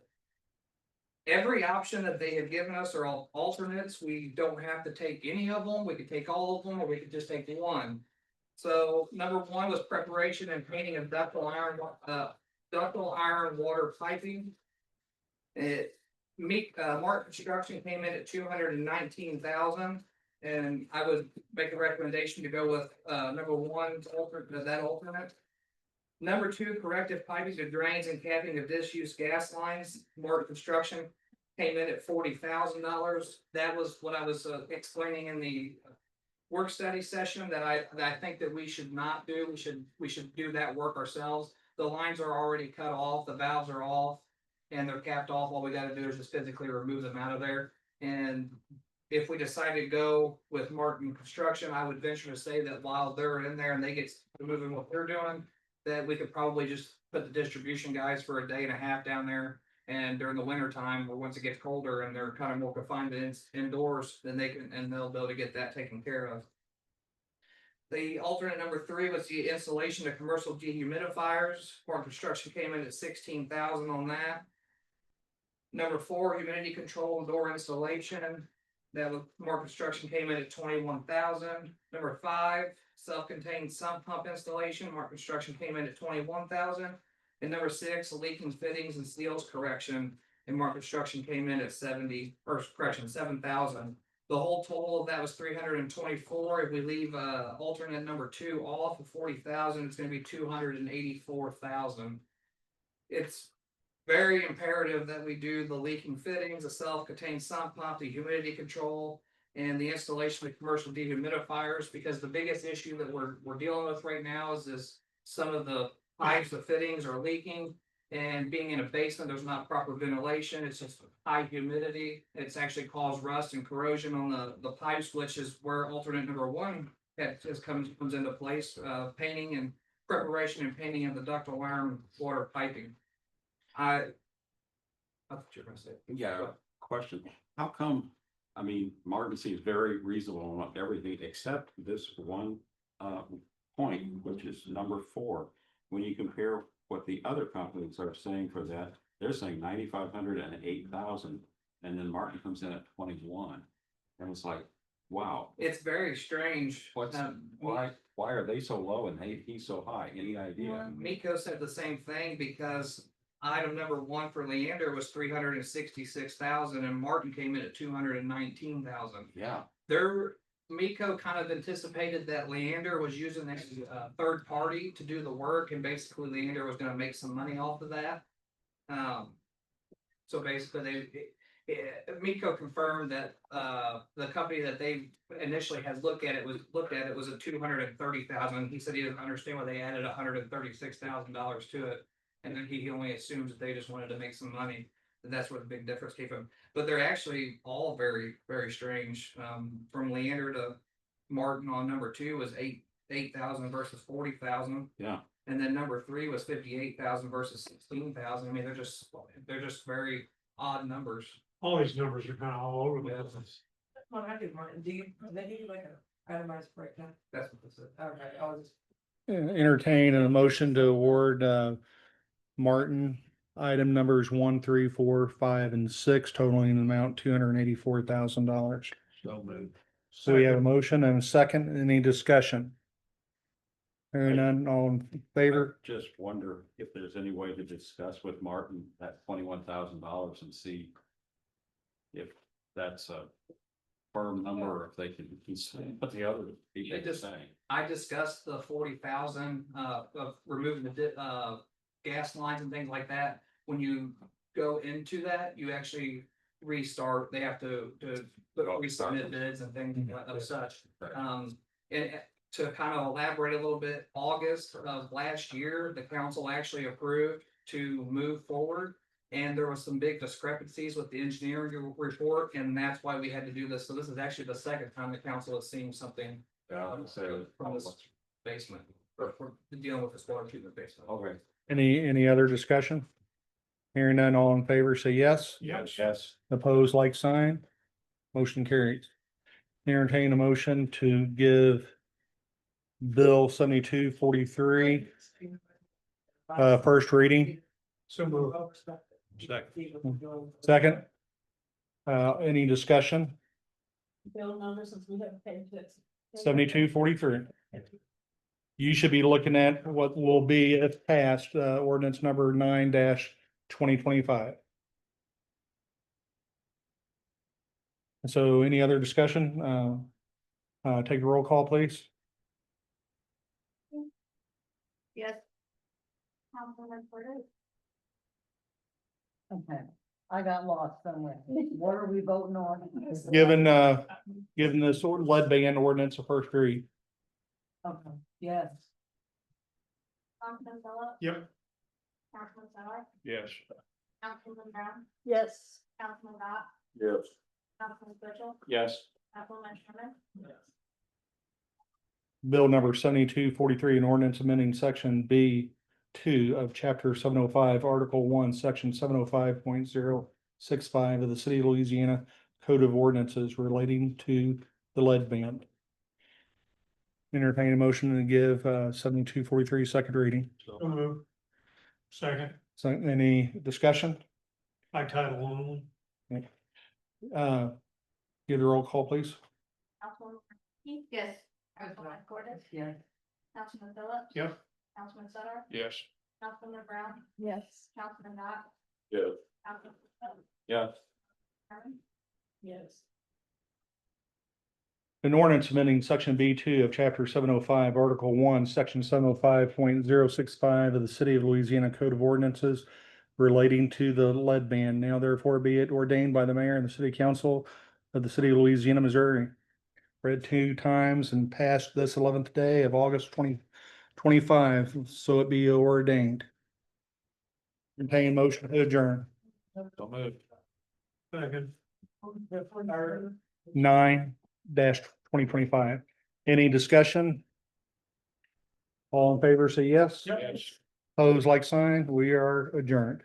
Every option that they had given us are all alternates. We don't have to take any of them. We could take all of them, or we could just take one. So number 1 was preparation and painting of ductile iron water piping. Martin Construction came in at $219,000. And I would make a recommendation to go with number 1, that alternate. Number 2, corrective piping to drains and capping of disused gas lines. Martin Construction came in at $40,000. That was what I was explaining in the work study session that I think that we should not do. We should do that work ourselves. The lines are already cut off, the valves are off, and they're capped off. All we got to do is just physically remove them out of there. And if we decide to go with Martin Construction, I would venture to say that while they're in there and they get moving what they're doing, that we could probably just put the distribution guys for a day and a half down there. And during the winter time, or once it gets colder and they're kind of more confined indoors, then they'll be able to get that taken care of. The alternate number 3 was the installation of commercial dehumidifiers. Martin Construction came in at $16,000 on that. Number 4, humidity control and door installation. That was Martin Construction came in at $21,000. Number 5, self-contained sump pump installation. Martin Construction came in at $21,000. And number 6, leaking fittings and seals correction. And Martin Construction came in at $7,000. The whole total of that was 324. If we leave alternate number 2 off of 40,000, it's gonna be 284,000. It's very imperative that we do the leaking fittings, the self-contained sump pump, the humidity control, and the installation of commercial dehumidifiers, because the biggest issue that we're dealing with right now is this, some of the pipes, the fittings are leaking. And being in a basement, there's not proper ventilation, it's just high humidity, it's actually caused rust and corrosion on the pipes, which is where alternate number 1 comes into place, painting and preparation and painting of the ductile iron water piping. I thought you were gonna say. Yeah, question. How come, I mean, Martin seems very reasonable on everything except this one point, which is number 4. When you compare what the other companies are saying for that, they're saying 9,500 and 8,000, and then Martin comes in at 21. And it's like, wow, It's very strange. what's, why are they so low and he's so high? Any idea? Miko said the same thing because item number 1 for Leander was 366,000 and Martin came in at 219,000. Yeah, Miko kind of anticipated that Leander was using a third party to do the work, and basically Leander was gonna make some money off of that. So basically Miko confirmed that, the company that they initially had looked at it was at 230,000. He said he doesn't understand why they added $136,000 to it. And then he only assumes that they just wanted to make some money. And that's where the big difference came from. But they're actually all very, very strange. From Leander to Martin on number 2 was 8,000 versus 40,000. yeah. And then number 3 was 58,000 versus 16,000. I mean, they're just very odd numbers. All these numbers are kind of all over the place. When I do mine, do you, they do like a itemized breakdown? That's what this is. Okay, I was just. Entertain a motion to award Martin item numbers 1, 3, 4, 5, and 6 totaling an amount $284,000. So moved. So we have a motion and a second. Any discussion? Hearing none, all in favor? Just wonder if there's any way to discuss with Martin that $21,000 and see if that's a firm number or if they can, what the other people are saying. I discussed the 40,000 of removing the gas lines and things like that. When you go into that, you actually restart. They have to resubmit bids and things of such. And to kind of elaborate a little bit, August of last year, the council actually approved to move forward. And there was some big discrepancies with the engineering report, and that's why we had to do this. So this is actually the second time the council has seen something from this basement, or from dealing with this water treatment basement. Okay. Any other discussion? Hearing none, all in favor, say yes. Yes. Yes. Opposed, like sign. Motion carries. Entertain a motion to give Bill 7243 first reading. So move. Second. Any discussion? Bill number, since we haven't paid this. 7243. You should be looking at what will be, if passed, ordinance number 9-2025. So any other discussion? Take a roll call, please. Yes. Councilman Porter, Okay, I got lost somewhere. What are we voting on? Given this lead ban ordinance a first read. Okay, yes. Councilman Phillips. Yep. Councilman Sauer, Yes. Councilman Brown, Yes. Councilman Dodd, Yes. Councilman Mitchell, Yes. Councilman Sherman, Bill number 7243, an ordinance amending section B2 of chapter 705, article 1, section 705.065 of the city of Louisiana Code of Ordinances relating to the lead ban. Entertain a motion to give 7243 second reading. So move. Second, So any discussion? by title only. Give the roll call, please. Councilman Keith. Yes. Councilman Porter, Yes. Councilman Phillips. Yep. Councilman Sutter, Yes. Councilman Brown, Yes. Councilman Dodd, Yes. Councilman Mitchell, Yes. Sherman, Yes. An ordinance amending section B2 of chapter 705, article 1, section 705.065 of the City of Louisiana Code of Ordinances relating to the lead ban. Now therefore be it ordained by the mayor and the city council of the City of Louisiana, Missouri. Read 2 times and passed this 11th day of August 2025, so it be ordained. Entertain motion to adjourn. Don't move. Second. 9-2025. Any discussion? All in favor, say yes. Yes. Pose like sign. We are adjourned.